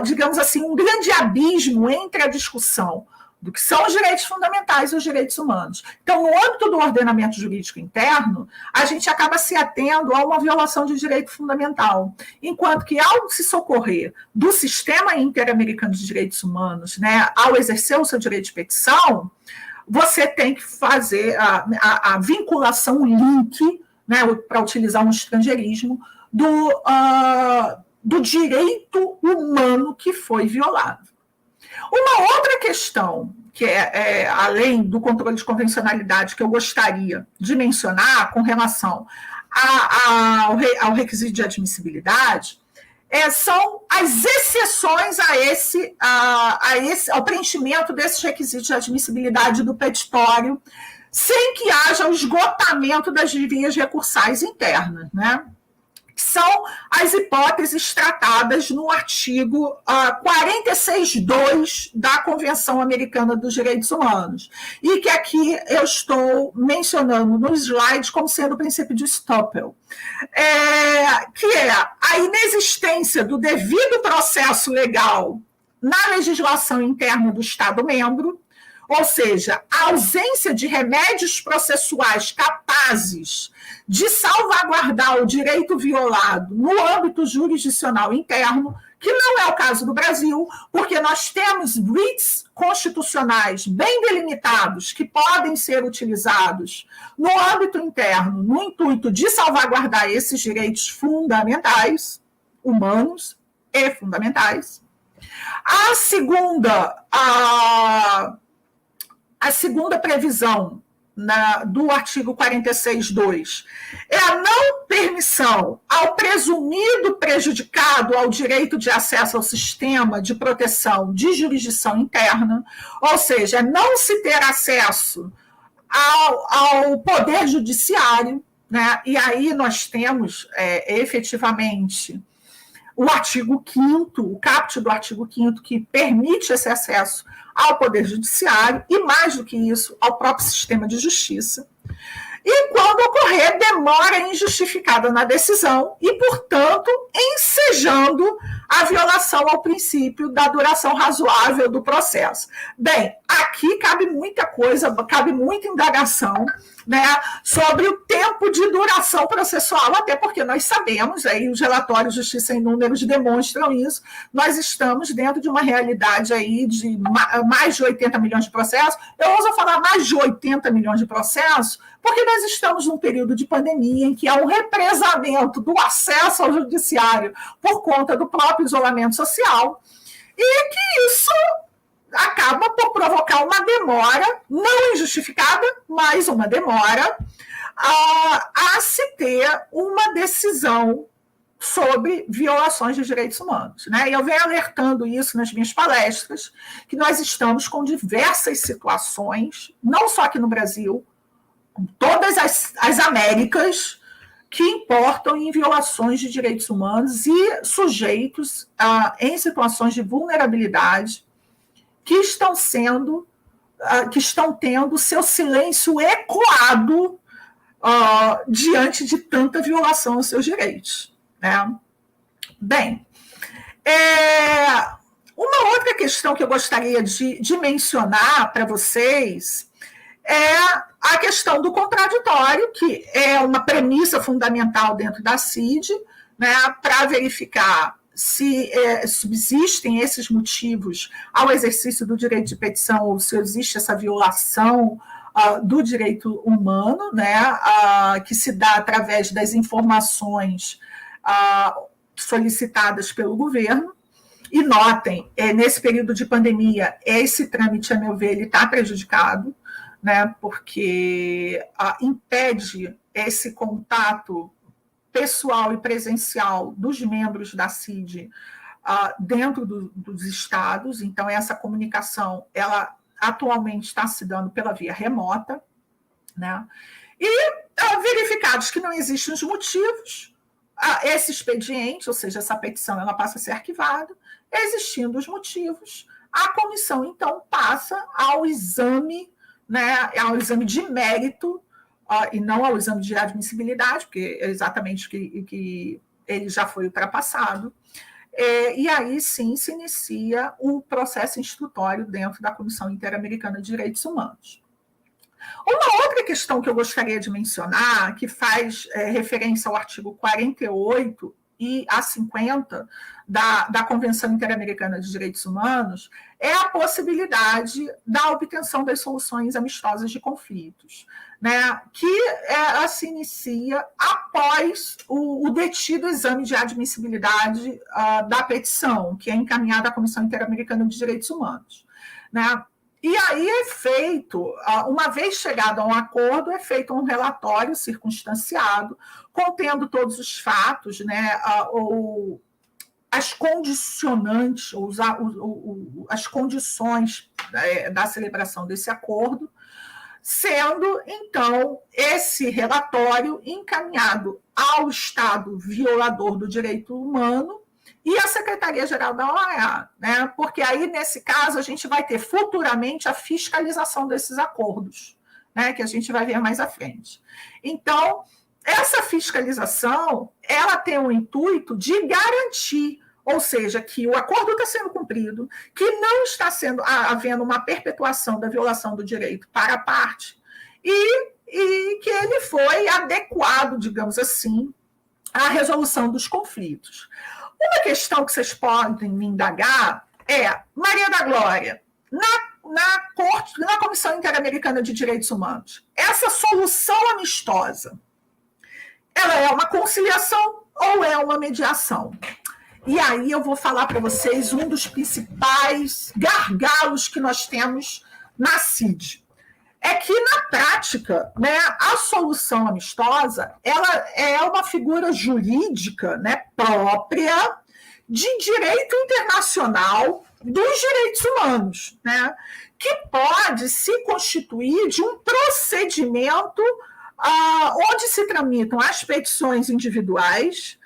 digamos assim, um grande abismo entre a discussão do que são os direitos fundamentais e os direitos humanos. Então, no âmbito do ordenamento jurídico interno, a gente acaba se atendo a uma violação de direito fundamental, enquanto que, ao se socorrer do sistema interamericano de direitos humanos, né, ao exercer o seu direito de petição, você tem que fazer a vinculação, o link, né, para utilizar um estrangeirismo, do direito humano que foi violado. Uma outra questão, que além do controle de convencionalidade, que eu gostaria de mencionar com relação ao requisito de admissibilidade, são as exceções ao preenchimento desses requisitos de admissibilidade do petitório, sem que haja o esgotamento das vias recursais internas, né? São as hipóteses tratadas no artigo 46.2 da Convenção Americana dos Direitos Humanos, e que aqui eu estou mencionando no slide como sendo o princípio de Stoppel, que é a inexistência do devido processo legal na legislação interna do Estado-membro, ou seja, a ausência de remédios processuais capazes de salvaguardar o direito violado no âmbito jurisdicional interno, que não é o caso do Brasil, porque nós temos writs constitucionais bem delimitados que podem ser utilizados no âmbito interno, no intuito de salvaguardar esses direitos fundamentais, humanos e fundamentais. A segunda previsão do artigo 46.2 é a não permissão ao presumido prejudicado ao direito de acesso ao sistema de proteção de jurisdição interna, ou seja, não se ter acesso ao poder judiciário, né? E aí nós temos efetivamente o artigo 5º, o caput do artigo 5º, que permite esse acesso ao Poder Judiciário e, mais do que isso, ao próprio sistema de justiça. E, quando ocorrer, demora injustificada na decisão e, portanto, ensejando a violação ao princípio da duração razoável do processo. Bem, aqui cabe muita coisa, cabe muita indagação, né, sobre o tempo de duração processual, até porque nós sabemos, aí os relatórios de Justiça em Números demonstram isso, nós estamos dentro de uma realidade aí de mais de 80 milhões de processos, eu ouso falar mais de 80 milhões de processos, porque nós estamos num período de pandemia em que há um represamento do acesso ao judiciário por conta do próprio isolamento social, e que isso acaba por provocar uma demora, não injustificada, mas uma demora, a se ter uma decisão sobre violações de direitos humanos. Né? E eu venho alertando isso nas minhas palestras, que nós estamos com diversas situações, não só aqui no Brasil, todas as Américas, que importam em violações de direitos humanos e sujeitos em situações de vulnerabilidade que estão tendo seu silêncio ecoado diante de tanta violação aos seus direitos. Né? Bem, uma outra questão que eu gostaria de mencionar para vocês é a questão do contraditório, que é uma premissa fundamental dentro da CID, né, para verificar se subsistem esses motivos ao exercício do direito de petição ou se existe essa violação do direito humano, né, que se dá através das informações solicitadas pelo governo. E notem, nesse período de pandemia, esse trâmite, a meu ver, ele está prejudicado, né, porque impede esse contato pessoal e presencial dos membros da CID dentro dos estados. Então, essa comunicação, ela atualmente está se dando pela via remota, né? E verificados que não existem os motivos, esse expediente, ou seja, essa petição, ela passa a ser arquivada. Existindo os motivos, a comissão, então, passa ao exame, né, ao exame de mérito, e não ao exame de admissibilidade, porque é exatamente que ele já foi ultrapassado. E aí, sim, se inicia o processo instrutório dentro da Comissão Interamericana de Direitos Humanos. Uma outra questão que eu gostaria de mencionar, que faz referência ao artigo 48 e a 50 da Convenção Interamericana de Direitos Humanos, é a possibilidade da obtenção das soluções amistosas de conflitos, né, que se inicia após o detido exame de admissibilidade da petição, que é encaminhada à Comissão Interamericana de Direitos Humanos, né? E aí é feito, uma vez chegado a um acordo, é feito um relatório circunstanciado, contendo todos os fatos, né, as condicionantes, as condições da celebração desse acordo, sendo, então, esse relatório encaminhado ao Estado violador do direito humano e à Secretaria-Geral da OEA, né? Porque aí, nesse caso, a gente vai ter futuramente a fiscalização desses acordos, né? Que a gente vai ver mais à frente. Então, essa fiscalização, ela tem o intuito de garantir, ou seja, que o acordo está sendo cumprido, que não está havendo uma perpetuação da violação do direito para a parte, e que ele foi adequado, digamos assim, à resolução dos conflitos. Uma questão que vocês podem me indagar é, Maria da Glória, na Comissão Interamericana de Direitos Humanos, essa solução amistosa, ela é uma conciliação ou é uma mediação? E aí eu vou falar para vocês um dos principais gargalos que nós temos na CID. É que, na prática, né, a solução amistosa, ela é uma figura jurídica, né, própria de direito internacional dos direitos humanos, né, que pode se constituir de um procedimento onde se tramitam as petições individuais,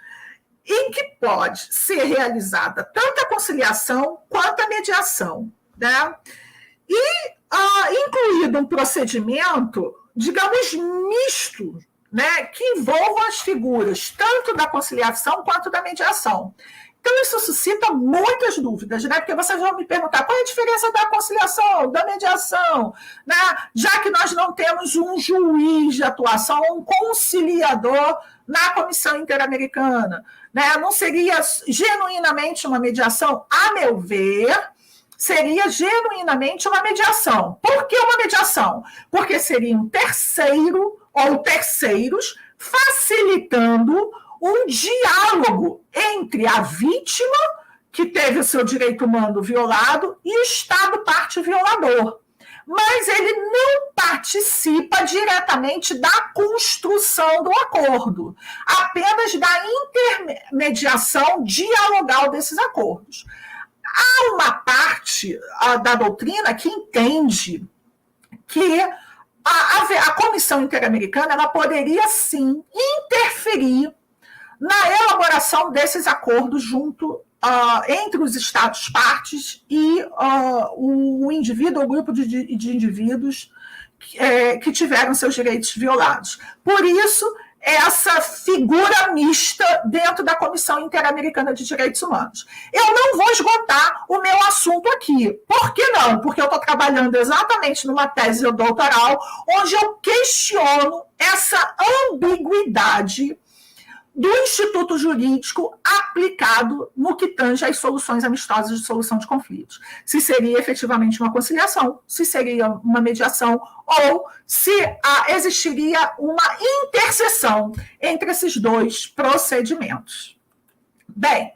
em que pode ser realizada tanto a conciliação quanto a mediação, né? E incluído um procedimento, digamos, misto, né, que envolva as figuras tanto da conciliação quanto da mediação. Então, isso suscita muitas dúvidas, né? Porque vocês vão me perguntar qual é a diferença da conciliação, da mediação, né? Já que nós não temos um juiz de atuação, um conciliador na Comissão Interamericana, né? Não seria genuinamente uma mediação? A meu ver, seria genuinamente uma mediação. Por que uma mediação? Porque seria um terceiro ou terceiros facilitando um diálogo entre a vítima, que teve o seu direito humano violado, e o Estado parte violador. Mas ele não participa diretamente da construção do acordo, apenas da intermediação dialogal desses acordos. Há uma parte da doutrina que entende que a Comissão Interamericana ela poderia, sim, interferir na elaboração desses acordos junto entre os Estados partes e o indivíduo ou grupo de indivíduos que tiveram seus direitos violados. Por isso, essa figura mista dentro da Comissão Interamericana de Direitos Humanos. Eu não vou esgotar o meu assunto aqui. Por que não? Porque eu estou trabalhando exatamente numa tese doutoral onde eu questiono essa ambiguidade do Instituto Jurídico aplicado no que tange às soluções amistosas de solução de conflitos. Se seria efetivamente uma conciliação, se seria uma mediação, ou se existiria uma interseção entre esses dois procedimentos. Bem,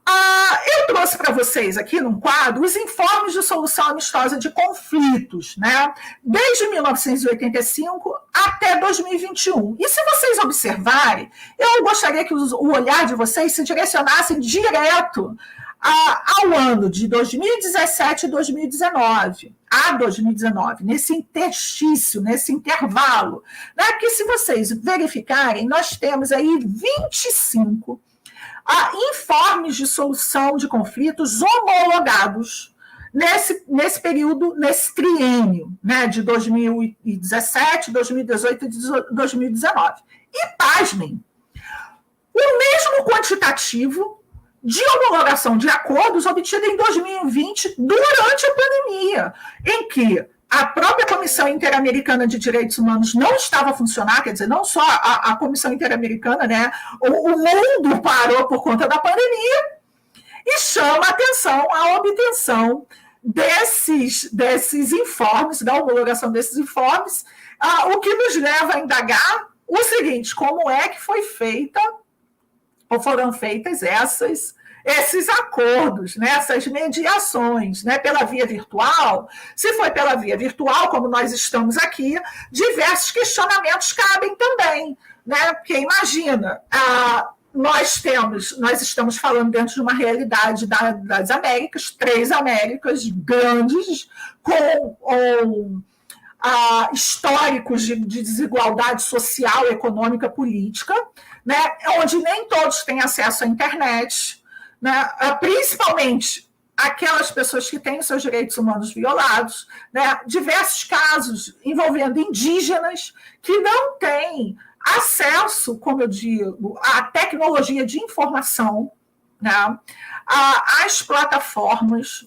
eu trouxe para vocês aqui num quadro os informes de solução amistosa de conflitos, né? Desde 1985 até 2021. E se vocês observarem, eu gostaria que o olhar de vocês se direcionasse direto ao ano de 2017 e 2019, nesse interstício, nesse intervalo. Né? Porque se vocês verificarem, nós temos aí 25 informes de solução de conflitos homologados nesse período, nesse triênio, né, de 2017, 2018 e 2019. E, pasmem, o mesmo quantitativo de homologação de acordos obtido em 2020 durante a pandemia, em que a própria Comissão Interamericana de Direitos Humanos não estava a funcionar, quer dizer, não só a Comissão Interamericana, né? O mundo parou por conta da pandemia, e chama a atenção a obtenção desses informes, da homologação desses informes, o que nos leva a indagar o seguinte: como é que foi feita, ou foram feitas esses acordos, né, essas mediações, né, pela via virtual? Se foi pela via virtual, como nós estamos aqui, diversos questionamentos cabem também, né? Porque imagina, nós estamos falando dentro de uma realidade das Américas, 3 Américas grandes, com históricos de desigualdade social, econômica, política, né, onde nem todos têm acesso à internet, né, principalmente aquelas pessoas que têm seus direitos humanos violados, né, diversos casos envolvendo indígenas que não têm acesso, como eu digo, à tecnologia de informação, né, às plataformas,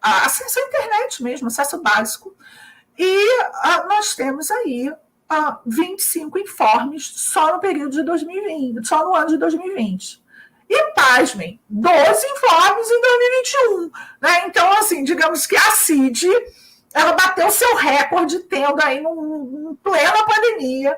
acesso à internet mesmo, acesso básico. E nós temos aí 25 informes só no período de 2020, só no ano de 2020. E, pasmem, 12 informes em 2021. Né? Então, assim, digamos que a CID, ela bateu seu recorde, tendo aí, em plena pandemia,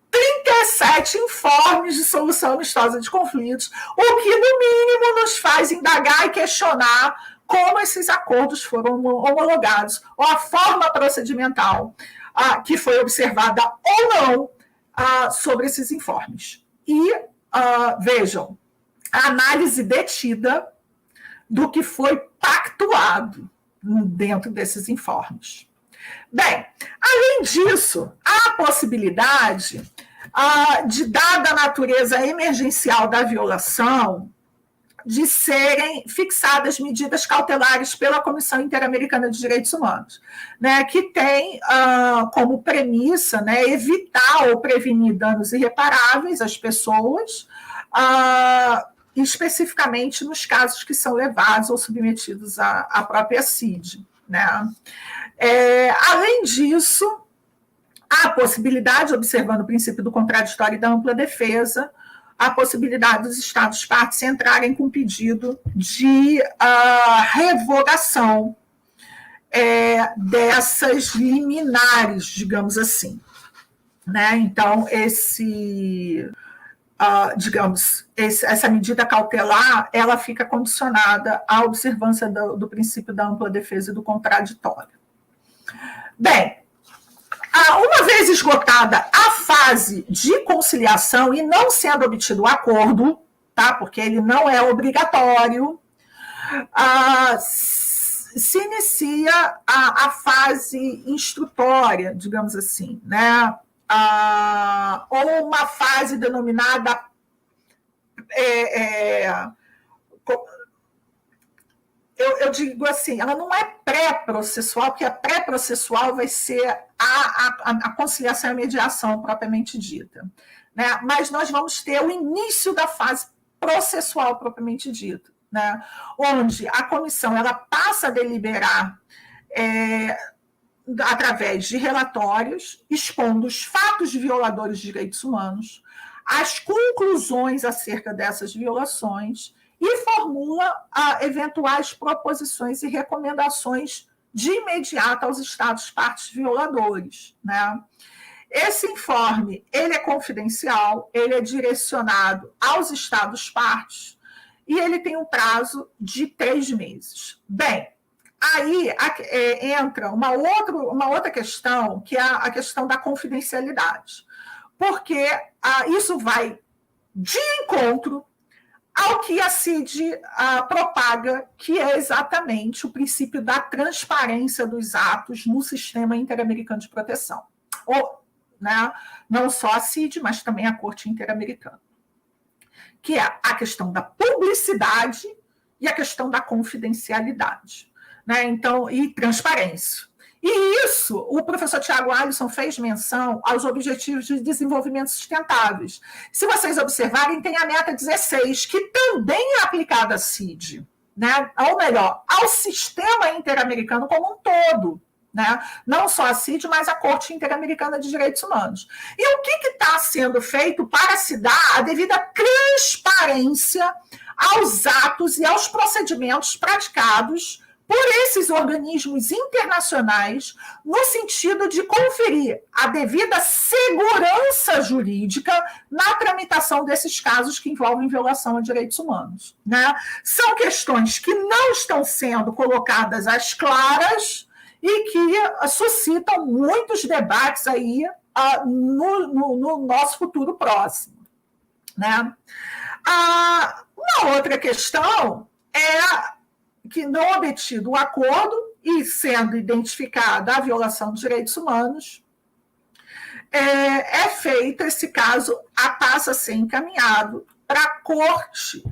37 informes de solução amistosa de conflitos, o que, no mínimo, nos faz indagar e questionar como esses acordos foram homologados, ou a forma procedimental que foi observada ou não sobre esses informes. E, vejam, a análise detida do que foi pactuado dentro desses informes. Bem, além disso, há a possibilidade de, dada a natureza emergencial da violação, de serem fixadas medidas cautelares pela Comissão Interamericana de Direitos Humanos, né, que tem como premissa, né, evitar ou prevenir danos irreparáveis às pessoas, especificamente nos casos que são levados ou submetidos à própria CID. Né? Além disso, há a possibilidade, observando o princípio do contraditório e da ampla defesa, a possibilidade dos Estados-partes entrarem com pedido de revogação dessas liminares, digamos assim. Né? Então, essa medida cautelar, ela fica condicionada à observância do princípio da ampla defesa e do contraditório. Bem, uma vez esgotada a fase de conciliação e não sendo obtido o acordo, tá? Porque ele não é obrigatório, se inicia a fase instrutória, digamos assim, né? Ou uma fase denominada eu digo assim, ela não é pré-processual, porque a pré-processual vai ser a conciliação e a mediação propriamente dita. Né? Mas nós vamos ter o início da fase processual propriamente dita, né? Onde a comissão ela passa a deliberar através de relatórios, expondo os fatos violadores de direitos humanos, as conclusões acerca dessas violações e formula eventuais proposições e recomendações de imediato aos Estados-partes violadores. Né? Esse informe ele é confidencial, ele é direcionado aos Estados-partes, e ele tem um prazo de 3 meses. Bem, aí entra uma outra questão, que é a questão da confidencialidade, porque isso vai de encontro ao que a CID propaga, que é exatamente o princípio da transparência dos atos no sistema interamericano de proteção. Né, não só a CID, mas também a Corte Interamericana, que é a questão da publicidade e a questão da confidencialidade, né? Então, e transparência. E isso, o professor Tiago Alisson fez menção aos Objetivos de Desenvolvimento Sustentáveis. Se vocês observarem, tem a meta 16, que também é aplicada à CID, né? Ou melhor, ao sistema interamericano como um todo, né? Não só a CID, mas a Corte Interamericana de Direitos Humanos. E o que está sendo feito para se dar a devida transparência aos atos e aos procedimentos praticados por esses organismos internacionais, no sentido de conferir a devida segurança jurídica na tramitação desses casos que envolvem violação a direitos humanos, né? São questões que não estão sendo colocadas às claras e que suscitam muitos debates aí no nosso futuro próximo, né? Uma outra questão é que, não obtido o acordo e sendo identificada a violação dos direitos humanos, é feito esse caso, passa a ser encaminhado para a Corte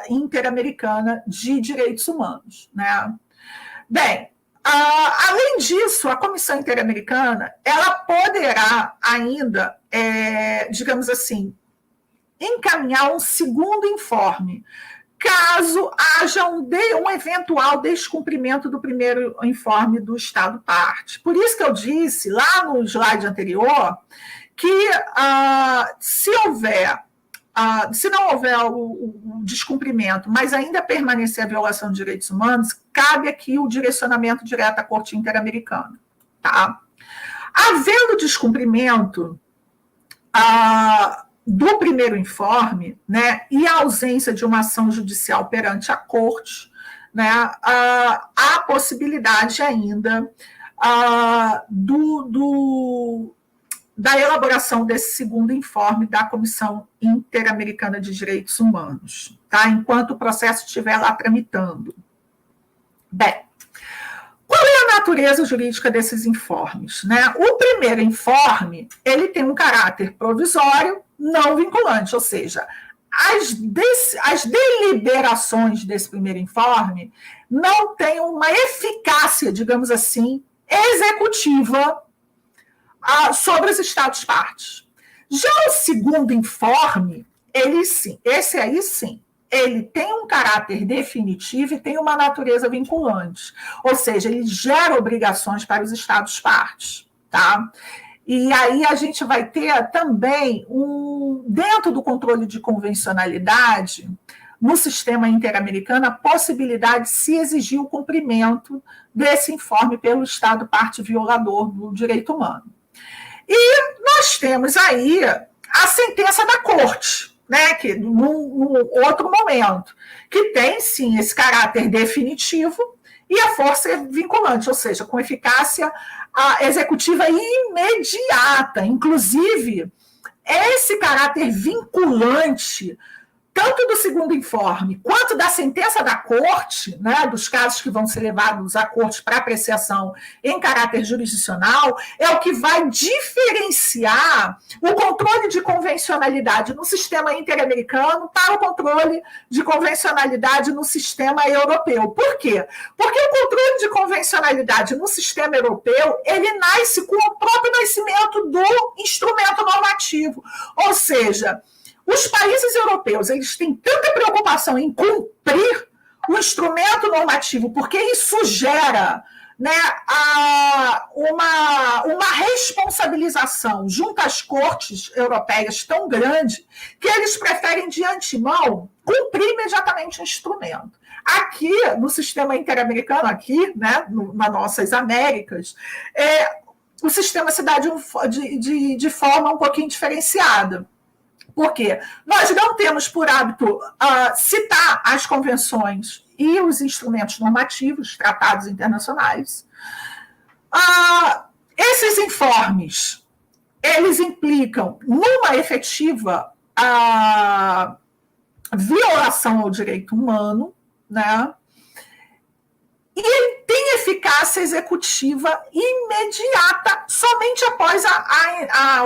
Interamericana de Direitos Humanos, né? Bem, além disso, a Comissão Interamericana ela poderá ainda, digamos assim, encaminhar um segundo informe, caso haja um eventual descumprimento do primeiro informe do Estado parte. Por isso que eu disse lá no slide anterior que se não houver o descumprimento, mas ainda permanecer a violação de direitos humanos, cabe aqui o direcionamento direto à Corte Interamericana. Tá? Havendo descumprimento do primeiro informe, né, e a ausência de uma ação judicial perante a Corte, né, há possibilidade ainda da elaboração desse segundo informe da Comissão Interamericana de Direitos Humanos, tá? Enquanto o processo estiver lá tramitando. Bem, qual é a natureza jurídica desses informes, né? O primeiro informe, ele tem um caráter provisório, não vinculante, ou seja, as deliberações desse primeiro informe não têm uma eficácia, digamos assim, executiva sobre os Estados-partes. Já o segundo informe, esse aí sim, ele tem um caráter definitivo e tem uma natureza vinculante, ou seja, ele gera obrigações para os Estados-partes, tá? E aí a gente vai ter também, dentro do controle de convencionalidade, no sistema interamericano, a possibilidade de se exigir o cumprimento desse informe pelo Estado-parte violador do direito humano. E nós temos aí a sentença da Corte, né, que num outro momento, que tem, sim, esse caráter definitivo e a força é vinculante, ou seja, com eficácia executiva imediata. Inclusive, esse caráter vinculante, tanto do segundo informe quanto da sentença da Corte, né, dos casos que vão ser levados à Corte para apreciação em caráter jurisdicional, é o que vai diferenciar o controle de convencionalidade no sistema interamericano para o controle de convencionalidade no sistema europeu. Por quê? Porque o controle de convencionalidade no sistema europeu, ele nasce com o próprio nascimento do instrumento normativo, ou seja, os países europeus, eles têm tanta preocupação em cumprir o instrumento normativo, porque isso gera, né, uma responsabilização junto às cortes europeias tão grande, que eles preferem, de antemão, cumprir imediatamente o instrumento. Aqui, no sistema interamericano, aqui, né, nas nossas Américas, o sistema se dá de forma um pouquinho diferenciada. Por quê? Nós não temos por hábito citar as convenções e os instrumentos normativos, tratados internacionais. Esses informes, eles implicam numa efetiva violação ao direito humano, né? E ele tem eficácia executiva imediata somente após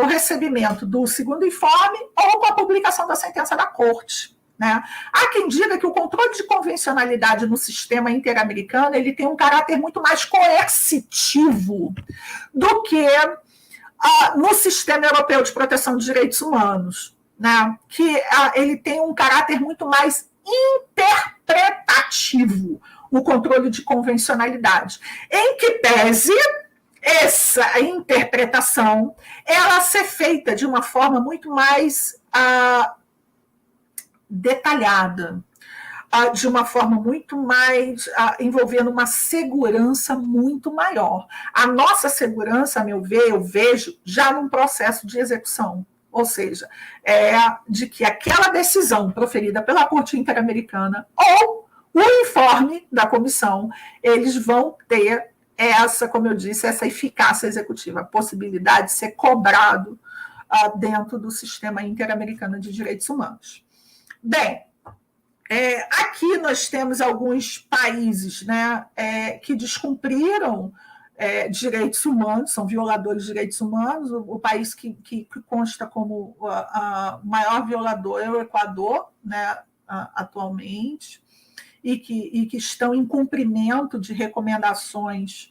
o recebimento do segundo informe ou com a publicação da sentença da Corte. Né? Há quem diga que o controle de convencionalidade no sistema interamericano ele tem um caráter muito mais coercitivo do que no sistema europeu de proteção de direitos humanos, né? Que ele tem um caráter muito mais interpretativo, o controle de convencionalidade, em que pese essa interpretação ela ser feita de uma forma muito mais detalhada, de uma forma muito mais envolvendo uma segurança muito maior. A nossa segurança, a meu ver, eu vejo já num processo de execução, ou seja, de que aquela decisão proferida pela Corte Interamericana ou o informe da comissão, eles vão ter como eu disse, essa eficácia executiva, a possibilidade de ser cobrado dentro do sistema interamericano de direitos humanos. Bem, aqui nós temos alguns países, né, que descumpriram direitos humanos, são violadores de direitos humanos. O país que consta como o maior violador é o Equador, né, atualmente, e que estão em cumprimento de recomendações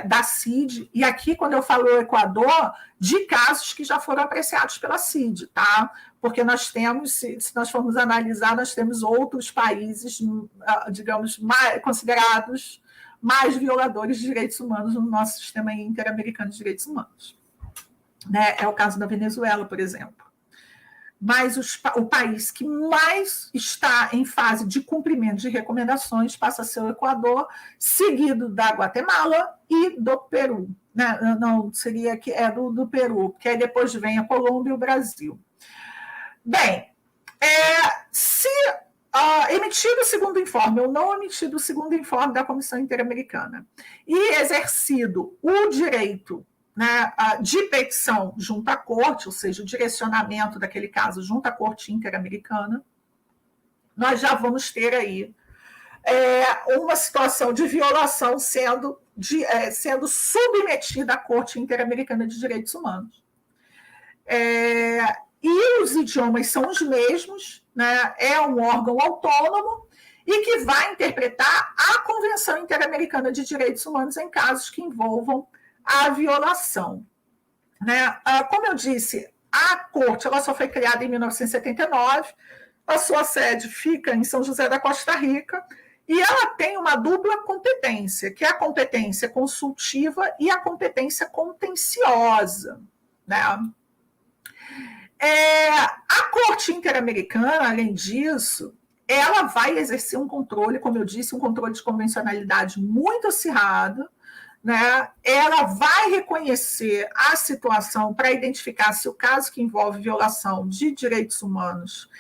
da CID. E aqui, quando eu falo Equador, de casos que já foram apreciados pela CID, tá? Porque nós temos, se nós formos analisar, nós temos outros países, digamos, considerados mais violadores de direitos humanos no nosso sistema interamericano de direitos humanos. Né? É o caso da Venezuela, por exemplo. Mas o país que mais está em fase de cumprimento de recomendações passa a ser o Equador, seguido da Guatemala e do Peru. Né? Não, seria que do Peru, porque aí depois vem a Colômbia e o Brasil. Bem, se emitido o segundo informe ou não emitido o segundo informe da Comissão Interamericana e exercido o direito, né, de petição junto à Corte, ou seja, o direcionamento daquele caso junto à Corte Interamericana, nós já vamos ter aí uma situação de violação sendo submetida à Corte Interamericana de Direitos Humanos. E os idiomas são os mesmos, né? É um órgão autônomo e que vai interpretar a Convenção Interamericana de Direitos Humanos em casos que envolvam a violação. Né? Como eu disse, a Corte ela só foi criada em 1979, a sua sede fica em São José da Costa Rica, e ela tem uma dupla competência, que é a competência consultiva e a competência contenciosa. Né? A Corte Interamericana, além disso, ela vai exercer um controle, como eu disse, um controle de convencionalidade muito acirrado, né? Ela vai reconhecer a situação para identificar se o caso que envolve violação de direitos humanos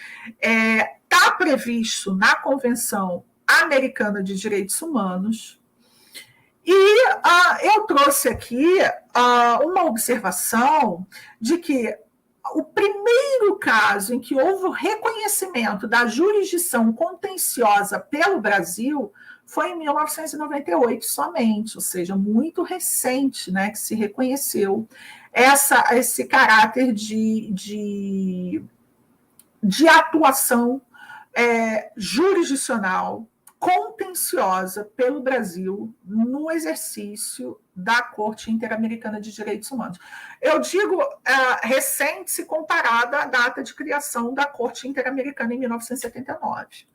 está previsto na Convenção Americana de Direitos Humanos. E eu trouxe aqui uma observação de que o primeiro caso em que houve o reconhecimento da jurisdição contenciosa pelo Brasil foi em 1998 somente, ou seja, muito recente, né, que se reconheceu esse caráter de atuação jurisdicional contenciosa pelo Brasil no exercício da Corte Interamericana de Direitos Humanos. Eu digo recente se comparada à data de criação da Corte Interamericana em 1979.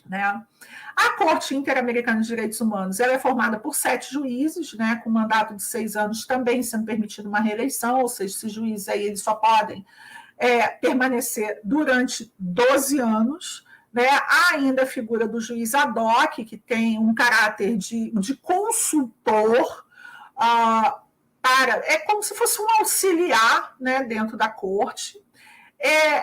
Né? A Corte Interamericana de Direitos Humanos ela é formada por 7 juízes, né, com mandato de 6 anos, também sendo permitida uma reeleição, ou seja, esses juízes aí, eles só podem permanecer durante 12 anos. Né? Há ainda a figura do juiz ad hoc, que tem um caráter de consultor, é como se fosse um auxiliar, né, dentro da corte.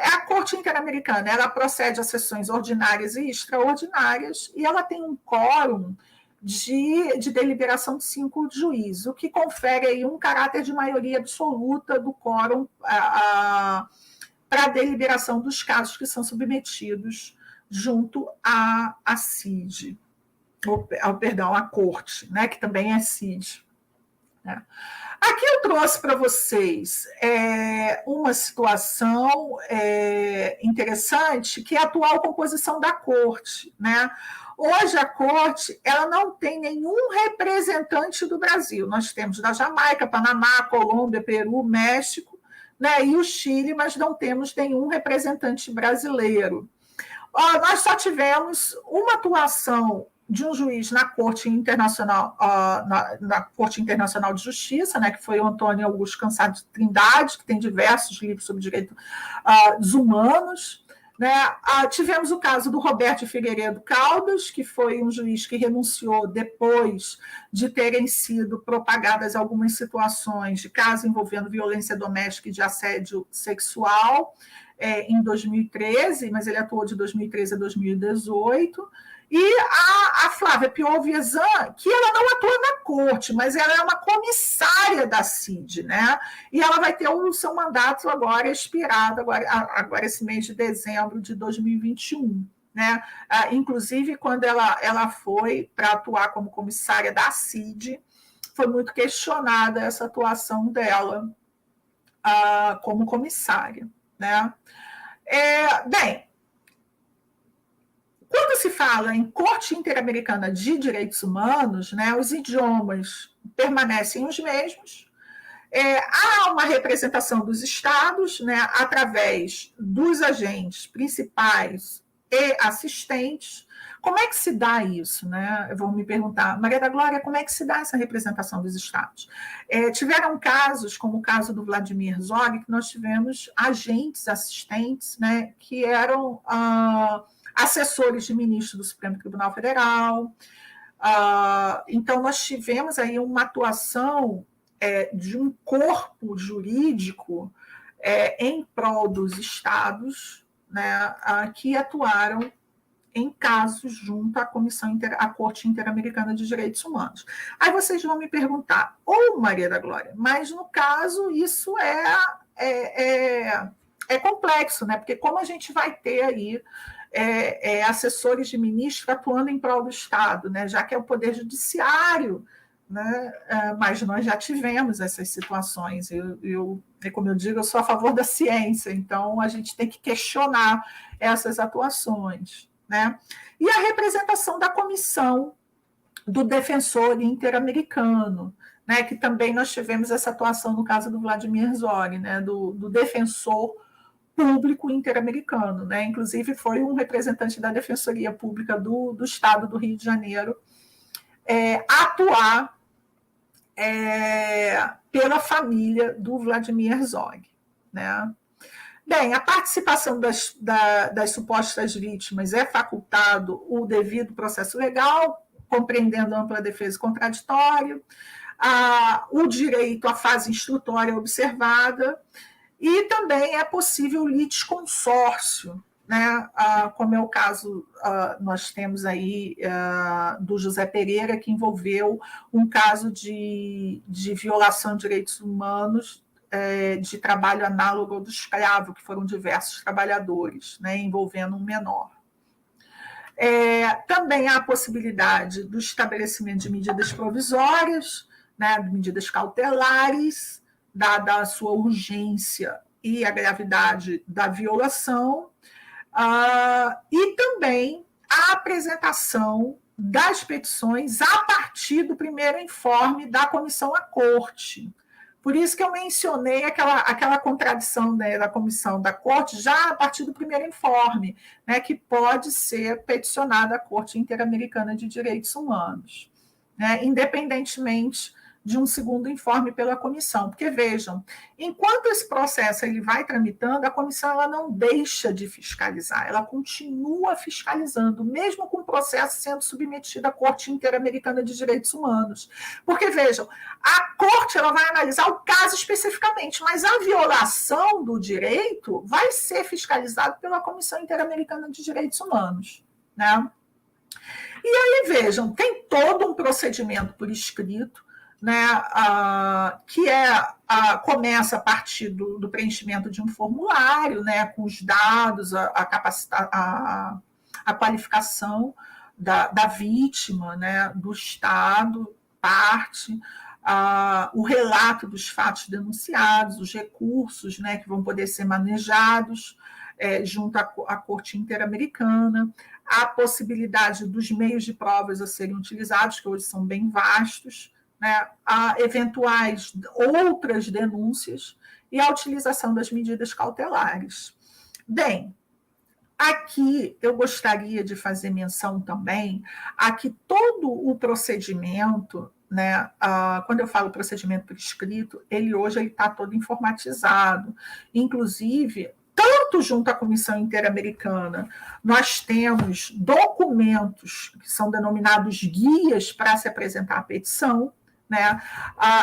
A Corte Interamericana, ela procede a sessões ordinárias e extraordinárias, e ela tem um quórum de deliberação de 5 juízes, o que confere aí um caráter de maioria absoluta do quórum para a deliberação dos casos que são submetidos junto à CID, perdão, à Corte, né, que também é CID. Né? Aqui eu trouxe para vocês uma situação interessante, que é a atual composição da Corte. Né? Hoje, a Corte ela não tem nenhum representante do Brasil. Nós temos da Jamaica, Panamá, Colômbia, Peru, México, né, e o Chile, mas não temos nenhum representante brasileiro. Nós só tivemos uma atuação de um juiz na Corte Internacional, na Corte Internacional de Justiça, né, que foi o Antônio Augusto Cansado de Trindade, que tem diversos livros sobre direito dos humanos. Né? Tivemos o caso do Roberto Figueiredo Caldas, que foi um juiz que renunciou depois de terem sido propagadas algumas situações de caso envolvendo violência doméstica e de assédio sexual em 2013, mas ele atuou de 2013 a 2018. E a Flávia Piovesan, que ela não atua na corte, mas ela é uma comissária da CID, né? E ela vai ter o seu mandato agora expirado, agora esse mês de dezembro de 2021. Né? Inclusive, quando ela foi para atuar como comissária da CID, foi muito questionada essa atuação dela como comissária. Né? Bem, quando se fala em Corte Interamericana de Direitos Humanos, né, os idiomas permanecem os mesmos, há uma representação dos estados, né, através dos agentes principais e assistentes. Como é que se dá isso? Né? Vão me perguntar, Maria da Glória, como é que se dá essa representação dos estados? Tiveram casos, como o caso do Vladimir Zog, que nós tivemos agentes assistentes, né, que eram assessores de ministro do Supremo Tribunal Federal. Então, nós tivemos aí uma atuação de um corpo jurídico em prol dos estados, né, que atuaram em casos junto à Corte Interamericana de Direitos Humanos. Aí vocês vão me perguntar, Maria da Glória, mas no caso isso é complexo, né? Porque como a gente vai ter aí assessores de ministro atuando em prol do Estado, né? Já que é o Poder Judiciário, né? Mas nós já tivemos essas situações. Como eu digo, eu sou a favor da ciência, então a gente tem que questionar essas atuações. Né? E a representação da comissão do defensor interamericano, né? Que também nós tivemos essa atuação no caso do Vladimir Zog, né? do defensor público interamericano. Né? Inclusive, foi um representante da Defensoria Pública do Estado do Rio de Janeiro atuar pela família do Vladimir Zog. Né? Bem, a participação das supostas vítimas é facultado o devido processo legal, compreendendo ampla defesa e contraditório, o direito à fase instrutória observada, e também é possível litisconsórcio, né? Como é o caso, nós temos aí do José Pereira, que envolveu um caso de violação de direitos humanos, de trabalho análogo ao do escravo, que foram diversos trabalhadores, né, envolvendo um menor. Também há a possibilidade do estabelecimento de medidas provisórias, né, medidas cautelares, dada a sua urgência e a gravidade da violação, e também a apresentação das petições a partir do primeiro informe da comissão à corte. Por isso que eu mencionei aquela contradição, né, da comissão da corte já a partir do primeiro informe, né, que pode ser peticionada à Corte Interamericana de Direitos Humanos, né, independentemente de um segundo informe pela comissão. Porque, vejam, enquanto esse processo ele vai tramitando, a comissão ela não deixa de fiscalizar, ela continua fiscalizando, mesmo com o processo sendo submetido à Corte Interamericana de Direitos Humanos. Porque, vejam, a Corte ela vai analisar o caso especificamente, mas a violação do direito vai ser fiscalizada pela Comissão Interamericana de Direitos Humanos, né? E aí, vejam, tem todo um procedimento por escrito, né, que começa a partir do preenchimento de um formulário, né, com os dados, a qualificação da vítima, né, do Estado, parte, o relato dos fatos denunciados, os recursos, né, que vão poder ser manejados junto à Corte Interamericana, a possibilidade dos meios de provas a serem utilizados, que hoje são bem vastos, né, a eventuais outras denúncias e a utilização das medidas cautelares. Bem, aqui eu gostaria de fazer menção também a que todo o procedimento, né, quando eu falo procedimento por escrito, ele hoje está todo informatizado, inclusive tanto junto à Comissão Interamericana, nós temos documentos que são denominados guias para se apresentar a petição, né?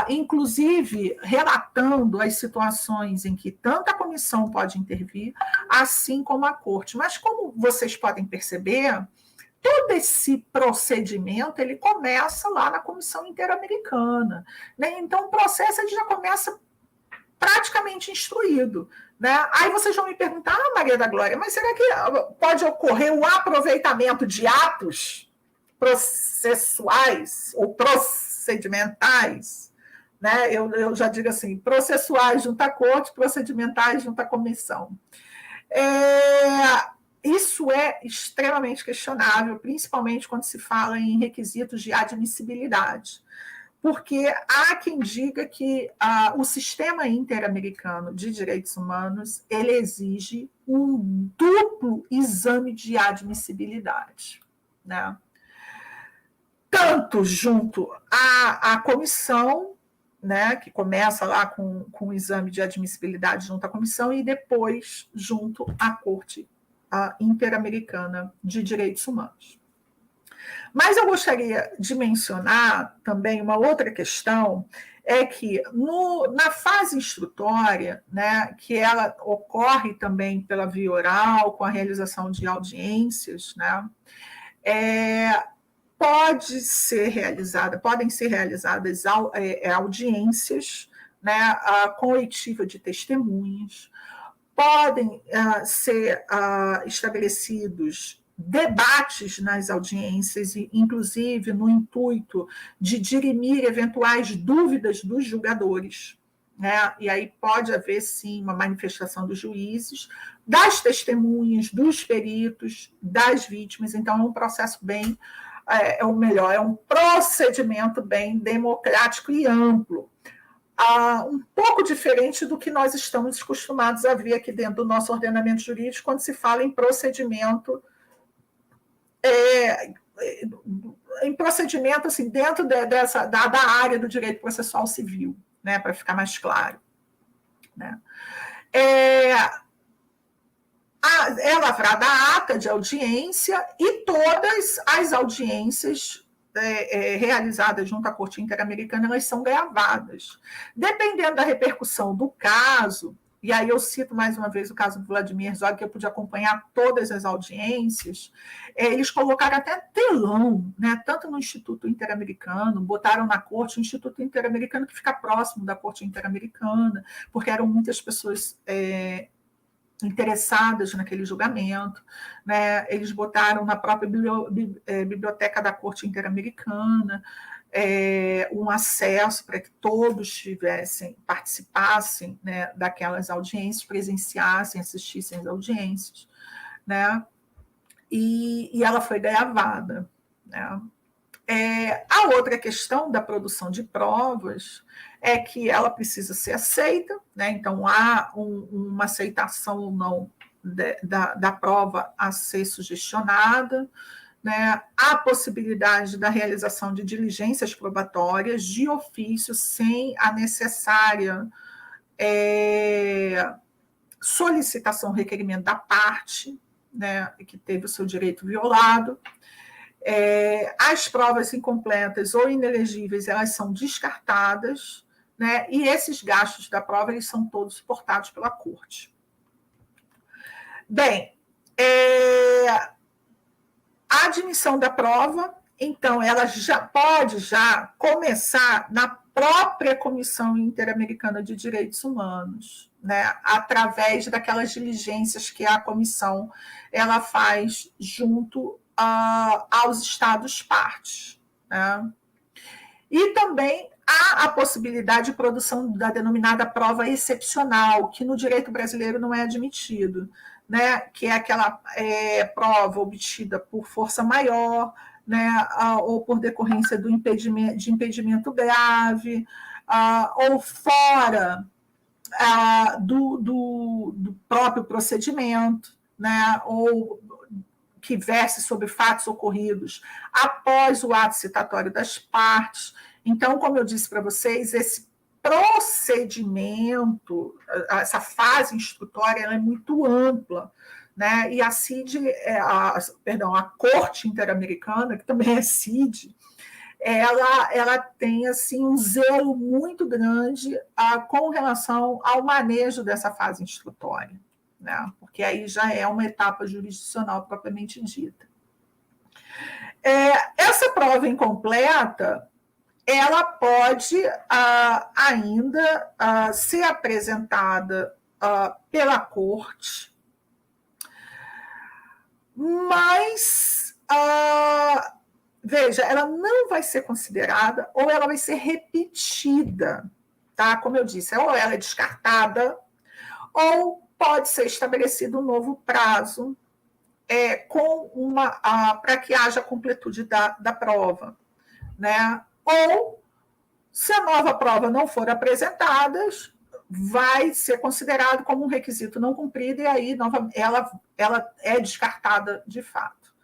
Inclusive relatando as situações em que tanto a comissão pode intervir, assim como a corte. Mas como vocês podem perceber, todo esse procedimento ele começa lá na Comissão Interamericana, né? Então o processo ele já começa praticamente instruído, né? Aí vocês vão me perguntar, Maria da Glória, mas será que pode ocorrer o aproveitamento de atos processuais ou procedimentais? Né? Eu já digo assim, processuais junto à corte, procedimentais junto à comissão. Isso é extremamente questionável, principalmente quando se fala em requisitos de admissibilidade, porque há quem diga que o sistema interamericano de direitos humanos ele exige um duplo exame de admissibilidade, né? Tanto junto à comissão, né, que começa lá com o exame de admissibilidade junto à comissão, e depois junto à Corte Interamericana de Direitos Humanos. Mas eu gostaria de mencionar também uma outra questão, é que na fase instrutória, né, que ela ocorre também pela via oral, com a realização de audiências, né, podem ser realizadas audiências, né, coletiva de testemunhas, podem ser estabelecidos debates nas audiências, inclusive no intuito de dirimir eventuais dúvidas dos julgadores, né? E aí pode haver, sim, uma manifestação dos juízes, das testemunhas, dos peritos, das vítimas. Então, é um processo bem, é um procedimento bem democrático e amplo. Um pouco diferente do que nós estamos acostumados a ver aqui dentro do nosso ordenamento jurídico, quando se fala em procedimento assim, dentro da área do direito processual civil, né, para ficar mais claro. Né? É lavrada a ata de audiência e todas as audiências realizadas junto à Corte Interamericana, elas são gravadas. Dependendo da repercussão do caso, e aí eu cito mais uma vez o caso do Vladimir Herzog, que eu pude acompanhar todas as audiências, eles colocaram até telão, né, tanto no Instituto Interamericano, botaram na Corte, o Instituto Interamericano que fica próximo da Corte Interamericana, porque eram muitas pessoas interessadas naquele julgamento, né? Eles botaram na própria biblioteca da Corte Interamericana um acesso para que todos participassem, né, daquelas audiências, presenciassem, assistissem às audiências, né? E ela foi gravada, né? A outra questão da produção de provas é que ela precisa ser aceita, né? Então há uma aceitação ou não da prova a ser sugestionada, né, a possibilidade da realização de diligências probatórias de ofício sem a necessária solicitação, requerimento da parte, né, que teve o seu direito violado. As provas incompletas ou inelegíveis, elas são descartadas, né, e esses gastos da prova, eles são todos suportados pela corte. Bem, a admissão da prova, então, ela já pode começar na própria Comissão Interamericana de Direitos Humanos, né, através daquelas diligências que a comissão ela faz junto aos Estados partes, né? E também há a possibilidade de produção da denominada prova excepcional, que no direito brasileiro não é admitido, né? Que é aquela prova obtida por força maior, né? Ou por decorrência de impedimento grave, ou fora do próprio procedimento, né? Ou que verse sobre fatos ocorridos após o ato citatório das partes. Então, como eu disse para vocês, esse procedimento, essa fase instrutória, ela é muito ampla, né? E a a Corte Interamericana, que também é CID, ela tem assim, um zelo muito grande com relação ao manejo dessa fase instrutória, né? Porque aí já é uma etapa jurisdicional propriamente dita. Essa prova incompleta, ela pode ainda ser apresentada pela corte, mas, veja, ela não vai ser considerada ou ela vai ser repetida, tá? Como eu disse, ou ela é descartada ou pode ser estabelecido um novo prazo para que haja completude da prova, né? Ou, se a nova prova não for apresentada, vai ser considerado como um requisito não cumprido e aí ela é descartada de fato,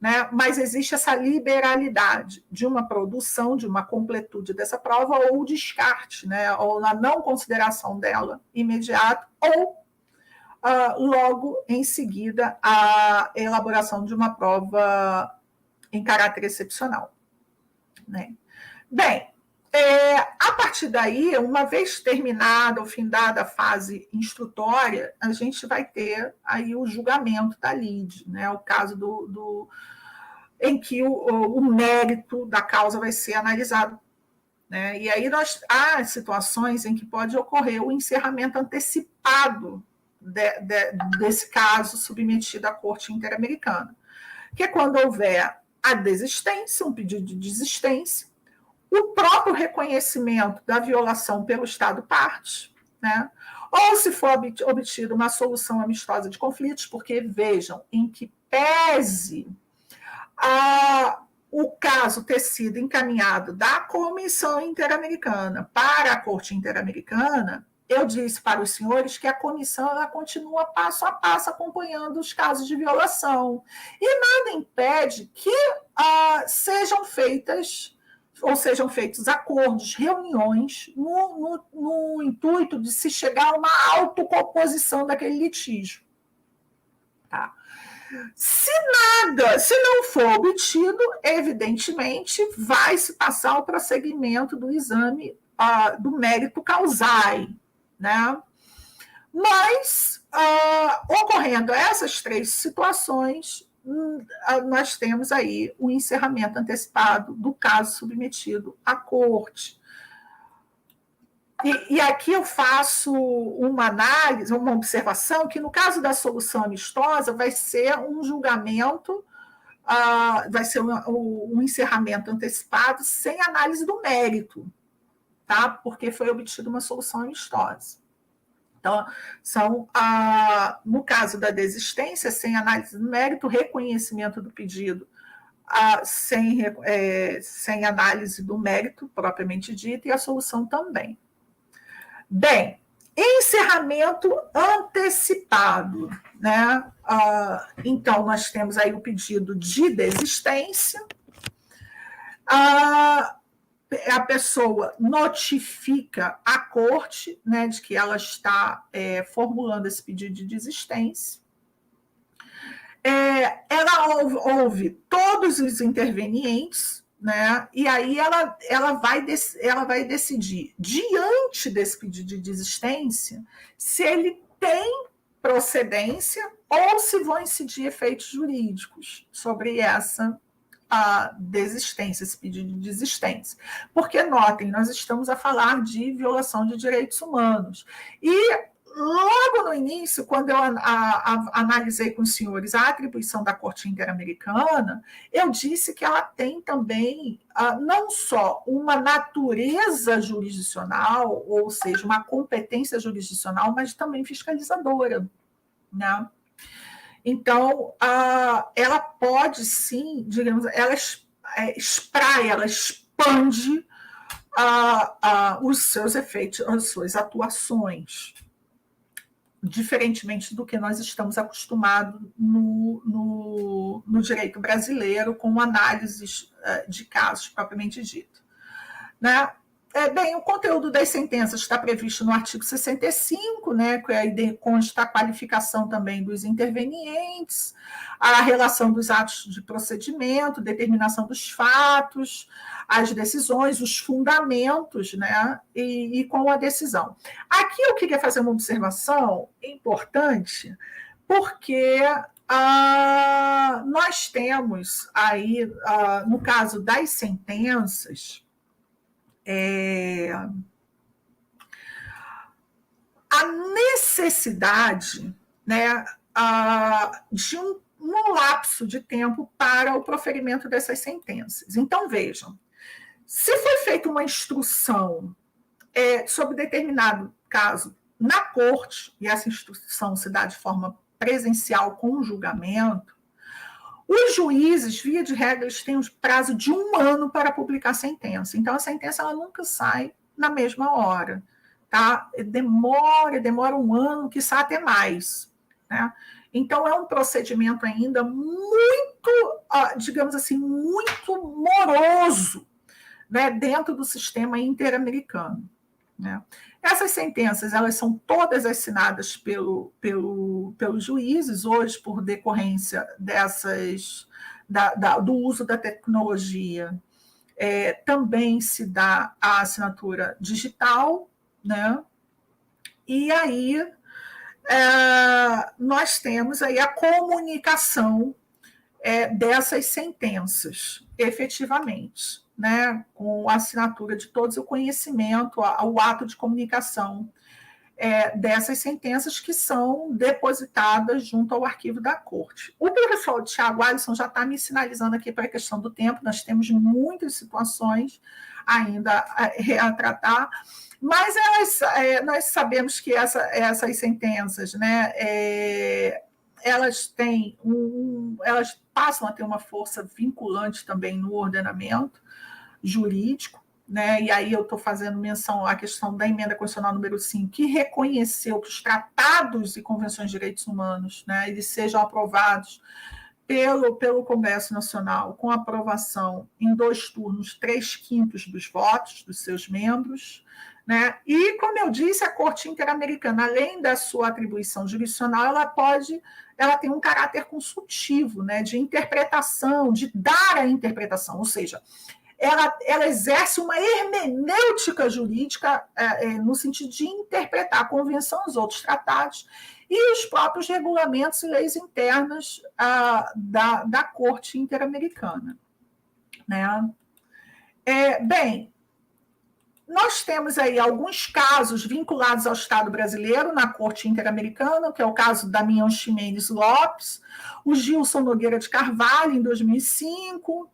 né? Mas existe essa liberalidade de uma produção, de uma completude dessa prova ou descarte, né? Ou a não consideração dela imediato ou logo em seguida a elaboração de uma prova em caráter excepcional, né? Bem, a partir daí, uma vez terminada ou findada a fase instrutória, a gente vai ter aí o julgamento da lide, né? O caso em que o mérito da causa vai ser analisado, né? E aí há situações em que pode ocorrer o encerramento antecipado desse caso submetido à Corte Interamericana, que é quando houver a desistência, um pedido de desistência, o próprio reconhecimento da violação pelo Estado parte, né? Ou se for obtida uma solução amistosa de conflitos, porque vejam, em que pese o caso ter sido encaminhado da Comissão Interamericana para a Corte Interamericana, eu disse para os senhores que a comissão ela continua passo a passo acompanhando os casos de violação. E nada impede que sejam feitos acordos, reuniões, no intuito de se chegar a uma autocomposição daquele litígio. Tá? Se não for obtido, evidentemente, vai se passar o prosseguimento do exame do mérito causae, né? Mas, ocorrendo essas três situações, nós temos aí o encerramento antecipado do caso submetido à corte. E aqui eu faço uma análise, uma observação, que no caso da solução amistosa vai ser um julgamento, vai ser um encerramento antecipado sem análise do mérito, tá? Porque foi obtida uma solução amistosa. Então, no caso da desistência, sem análise do mérito, reconhecimento do pedido sem análise do mérito propriamente dito, e a solução também. Bem, Encerramento antecipado, né? Então, nós temos aí o pedido de desistência. A pessoa notifica a corte, né, de que ela está formulando esse pedido de desistência. Ela ouve todos os intervenientes, né, e aí ela vai decidir, diante desse pedido de desistência, se ele tem procedência ou se vão incidir efeitos jurídicos sobre essa desistência, esse pedido de desistência. Porque, notem, nós estamos a falar de violação de direitos humanos. E, logo no início, quando eu analisei com os senhores a atribuição da Corte Interamericana, eu disse que ela tem também não só uma natureza jurisdicional, ou seja, uma competência jurisdicional, mas também fiscalizadora, né? Então, ela pode sim, digamos, ela espraia, ela expande os seus efeitos, as suas atuações, diferentemente do que nós estamos acostumados no direito brasileiro, com análises de casos propriamente dito, né? Bem, o conteúdo das sentenças está previsto no artigo 65, né, que aí consta a qualificação também dos intervenientes, a relação dos atos de procedimento, determinação dos fatos, as decisões, os fundamentos, né, e com a decisão. Aqui eu queria fazer uma observação importante, porque nós temos aí, no caso das sentenças, a necessidade, né, de um lapso de tempo para o proferimento dessas sentenças. Então, vejam, se foi feita uma instrução sobre determinado caso na corte, e essa instrução se dá de forma presencial com o julgamento, os juízes, via de regra, eles têm um prazo de 1 ano para publicar a sentença. Então, a sentença ela nunca sai na mesma hora. Tá? Demora 1 ano, quiçá até mais. Né? Então, é um procedimento ainda muito, digamos assim, muito moroso, né, dentro do sistema interamericano. Né? Essas sentenças, elas são todas assinadas pelos juízes, hoje, por decorrência do uso da tecnologia. Também se dá a assinatura digital, né? E aí nós temos aí a comunicação dessas sentenças, efetivamente, né, com a assinatura de todos, o conhecimento, o ato de comunicação dessas sentenças que são depositadas junto ao arquivo da corte. O professor Tiago Alisson já está me sinalizando aqui para a questão do tempo, nós temos muitas situações ainda a tratar, mas nós sabemos que essas sentenças, né, elas passam a ter uma força vinculante também no ordenamento jurídico, né? E aí eu estou fazendo menção à questão da emenda constitucional número 5, que reconheceu que os tratados e convenções de direitos humanos, né, eles sejam aprovados pelo Congresso Nacional, com aprovação em 2 turnos, 3/5 dos votos dos seus membros, né? E, como eu disse, a Corte Interamericana, além da sua atribuição jurisdicional, ela tem um caráter consultivo, né, de interpretação, de dar a interpretação, ou seja, ela exerce uma hermenêutica jurídica no sentido de interpretar a Convenção, os outros tratados e os próprios regulamentos e leis internas da Corte Interamericana. Né? Bem, nós temos aí alguns casos vinculados ao Estado brasileiro na Corte Interamericana, que é o caso da Damião Ximenes Lopes, o Gilson Nogueira de Carvalho, em 2005,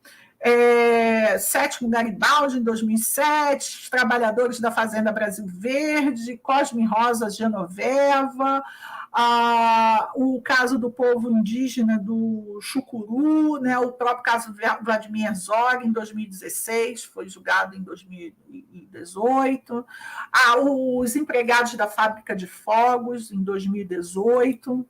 Sétimo Garibaldi, em 2007, os trabalhadores da Fazenda Brasil Verde, Cosme Rosa Genoveva, o caso do povo indígena do Chucuru, né, o próprio caso do Vladimir Herzog, em 2016, foi julgado em 2018, os empregados da fábrica de fogos, em 2018,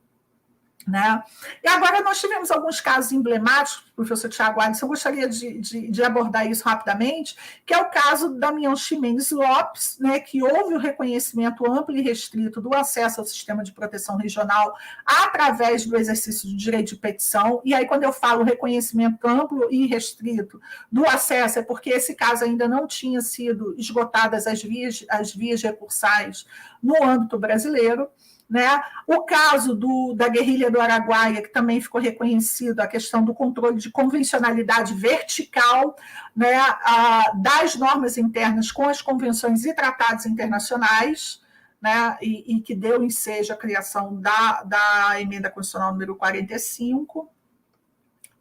né? E agora nós tivemos alguns casos emblemáticos, professor Tiago Alisson, eu gostaria de abordar isso rapidamente, que é o caso da Damião Ximenes Lopes, né, que houve o reconhecimento amplo e restrito do acesso ao sistema de proteção regional através do exercício do direito de petição, e aí quando eu falo reconhecimento amplo e restrito do acesso, é porque esse caso ainda não tinha sido esgotadas as vias recursais no âmbito brasileiro, né? O caso da guerrilha do Araguaia, que também ficou reconhecido, a questão do controle de convencionalidade vertical, né, das normas internas com as convenções e tratados internacionais, né, e que deu ensejo à criação da emenda constitucional número 45,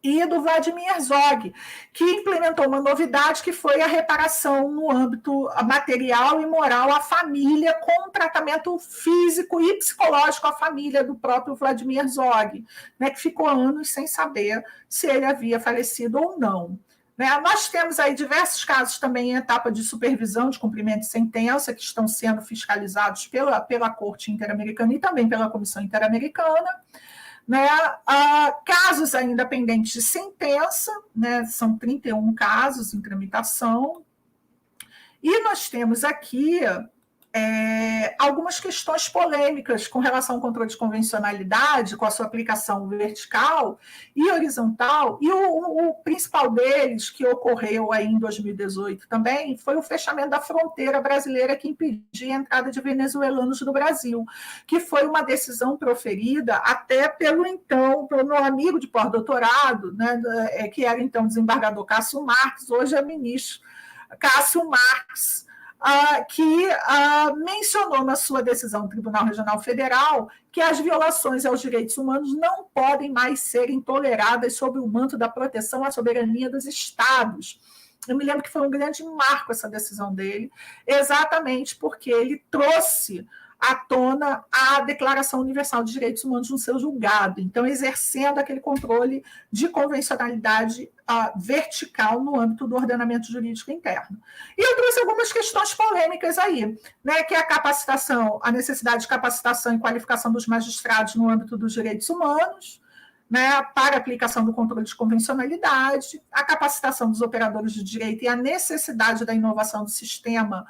e do Vladimir Herzog, que implementou uma novidade que foi a reparação no âmbito material e moral à família, com tratamento físico e psicológico à família do próprio Vladimir Herzog, né, que ficou anos sem saber se ele havia falecido ou não. Nós temos aí diversos casos também em etapa de supervisão de cumprimento de sentença, que estão sendo fiscalizados pela Corte Interamericana e também pela Comissão Interamericana, né? Casos ainda pendentes de sentença, né? São 31 casos em tramitação, e nós temos aqui algumas questões polêmicas com relação ao controle de convencionalidade, com a sua aplicação vertical e horizontal, e o principal deles, que ocorreu aí em 2018 também, foi o fechamento da fronteira brasileira que impedia a entrada de venezuelanos no Brasil, que foi uma decisão proferida até pelo meu amigo de pós-doutorado, né, que era então desembargador Cássio Marques, hoje é ministro Cássio Marques, que mencionou na sua decisão do Tribunal Regional Federal que as violações aos direitos humanos não podem mais serem toleradas sob o manto da proteção à soberania dos Estados. Eu me lembro que foi um grande marco essa decisão dele, exatamente porque ele trouxe à tona a Declaração Universal de Direitos Humanos no seu julgado, então exercendo aquele controle de convencionalidade vertical no âmbito do ordenamento jurídico interno. E eu trouxe algumas questões polêmicas aí, né, que é a capacitação, a necessidade de capacitação e qualificação dos magistrados no âmbito dos direitos humanos, né, para a aplicação do controle de convencionalidade, a capacitação dos operadores de direito e a necessidade da inovação do sistema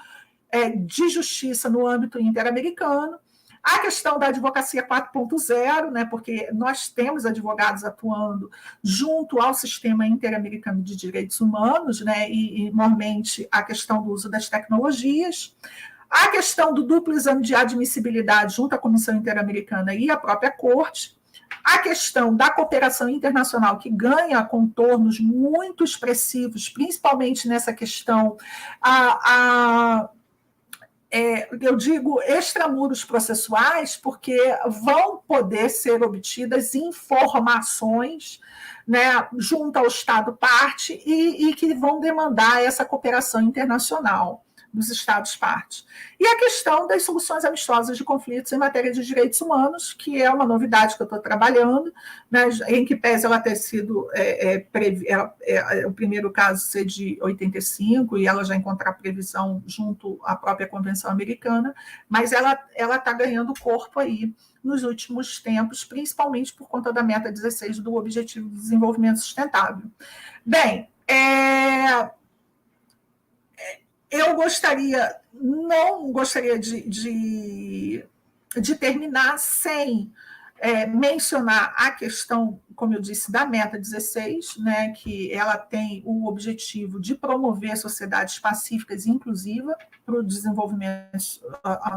de justiça no âmbito interamericano, a questão da advocacia 4.0, né, porque nós temos advogados atuando junto ao sistema interamericano de direitos humanos, né, e normalmente a questão do uso das tecnologias, a questão do duplo exame de admissibilidade junto à Comissão Interamericana e à própria Corte, a questão da cooperação internacional, que ganha contornos muito expressivos, principalmente nessa questão eu digo extramuros processuais, porque vão poder ser obtidas informações, né, junto ao Estado-parte e que vão demandar essa cooperação internacional dos Estados-partes. E a questão das soluções amistosas de conflitos em matéria de direitos humanos, que é uma novidade que eu estou trabalhando, né, em que pese ela ter sido o primeiro caso ser de 85 e ela já encontrar previsão junto à própria Convenção Americana, mas ela está ganhando corpo aí nos últimos tempos, principalmente por conta da meta 16 do Objetivo de Desenvolvimento Sustentável. Bem, eu não gostaria de terminar sem mencionar a questão, como eu disse, da meta 16, né, que ela tem o objetivo de promover sociedades pacíficas e inclusivas para o desenvolvimento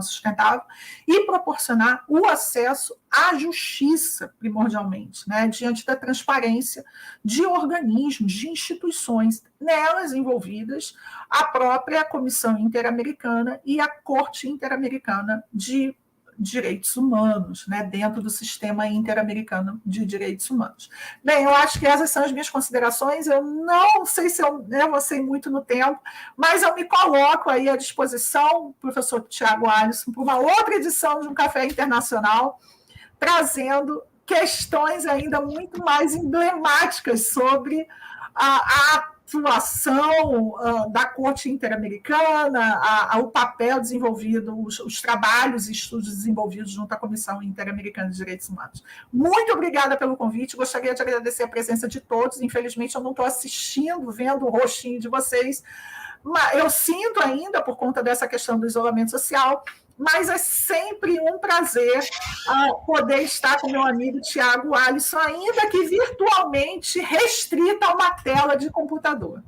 sustentável e proporcionar o acesso à justiça, primordialmente, né, diante da transparência de organismos, de instituições, nelas envolvidas a própria Comissão Interamericana e a Corte Interamericana de direitos humanos, né, dentro do sistema interamericano de direitos humanos. Bem, eu acho que essas são as minhas considerações. Eu não sei se eu avancei muito no tempo, mas eu me coloco aí à disposição, professor Tiago Alisson, para uma outra edição de um Café Internacional, trazendo questões ainda muito mais emblemáticas sobre a atuação da Corte Interamericana, o papel desenvolvido, os trabalhos e estudos desenvolvidos junto à Comissão Interamericana de Direitos Humanos. Muito obrigada pelo convite, gostaria de agradecer a presença de todos. Infelizmente, eu não estou assistindo, vendo o rostinho de vocês, mas eu sinto ainda, por conta dessa questão do isolamento social, mas é sempre um prazer poder estar com meu amigo Tiago Alisson, ainda que virtualmente restrita a uma tela de computador.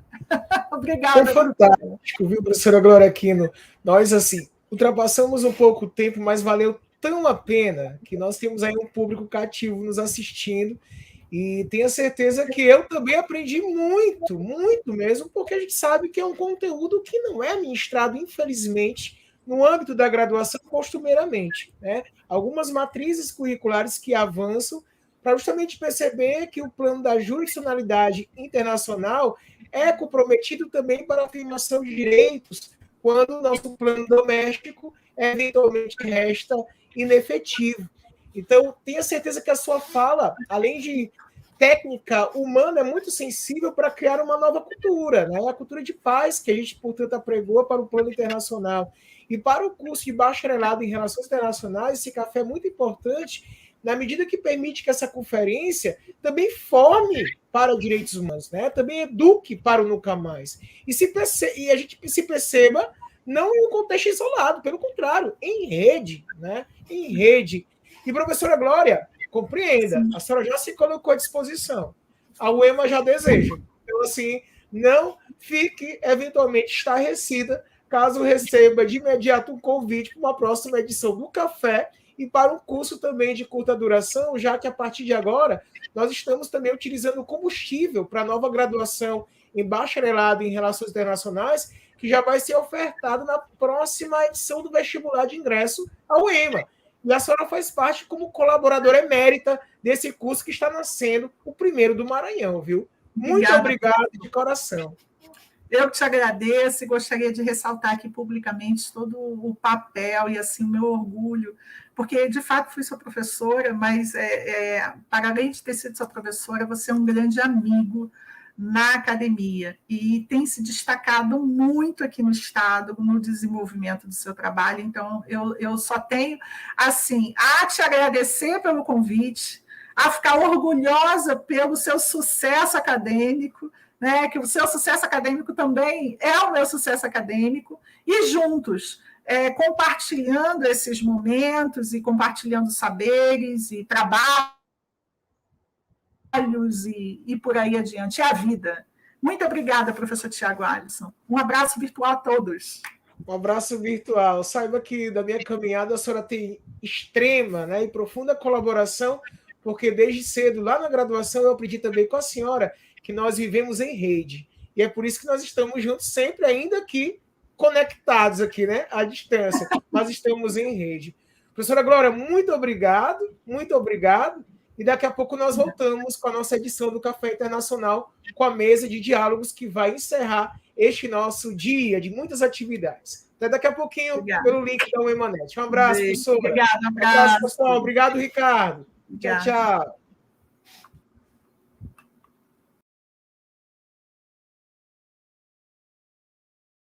Obrigada. Foi fantástico, viu, professora Glória Aquino? Nós, assim, ultrapassamos um pouco o tempo, mas valeu tão a pena que nós temos aí um público cativo nos assistindo, e tenho certeza que eu também aprendi muito, muito mesmo, porque a gente sabe que é um conteúdo que não é ministrado, infelizmente, no âmbito da graduação costumeiramente, né? Algumas matrizes curriculares que avançam para justamente perceber que o plano da jurisdicionalidade internacional é comprometido também para a afirmação de direitos quando o nosso plano doméstico eventualmente resta inefetivo. Então, tenha certeza que a sua fala, além de técnica humana, é muito sensível para criar uma nova cultura, né? A cultura de paz que a gente, portanto, apregoa para o plano internacional. E para o curso de bacharelado em Relações Internacionais, esse café é muito importante, na medida que permite que essa conferência também forme para direitos humanos, né? Também eduque para o nunca mais. E a gente se perceba não em um contexto isolado, pelo contrário, em rede, né? Em rede. E, professora Glória, compreenda, a senhora já se colocou à disposição. A UEMA já deseja. Então, assim, não fique eventualmente estarrecida caso receba de imediato um convite para uma próxima edição do Café e para um curso também de curta duração, já que a partir de agora nós estamos também utilizando combustível para a nova graduação em bacharelado em Relações Internacionais, que já vai ser ofertado na próxima edição do vestibular de ingresso ao UEMA. E a senhora faz parte como colaboradora emérita desse curso que está nascendo, o primeiro do Maranhão, viu? Muito obrigado de coração. Eu te agradeço e gostaria de ressaltar aqui publicamente todo o papel e assim, o meu orgulho, porque de fato fui sua professora, mas para além de ter sido sua professora, você é um grande amigo na academia e tem se destacado muito aqui no Estado, no desenvolvimento do seu trabalho. Então, eu só tenho assim, a te agradecer pelo convite, a ficar orgulhosa pelo seu sucesso acadêmico, né, que o seu sucesso acadêmico também é o meu sucesso acadêmico, e juntos, compartilhando esses momentos e compartilhando saberes e trabalhos e por aí adiante, a vida. Muito obrigada, professor Tiago Alisson. Um abraço virtual a todos. Um abraço virtual. Saiba que da minha caminhada a senhora tem extrema, né, e profunda colaboração, porque desde cedo, lá na graduação, eu aprendi também com a senhora que nós vivemos em rede. E é por isso que nós estamos juntos sempre, ainda aqui, conectados aqui, né? À distância. Mas estamos em rede. Professora Glória, muito obrigado, muito obrigado. E daqui a pouco nós voltamos com a nossa edição do Café Internacional, com a mesa de diálogos que vai encerrar este nosso dia de muitas atividades. Até daqui a pouquinho, obrigado, pelo link da UEMANET. Um abraço, professora. Obrigada, um abraço, pessoal. Obrigado, Ricardo. Obrigada. Tchau, tchau.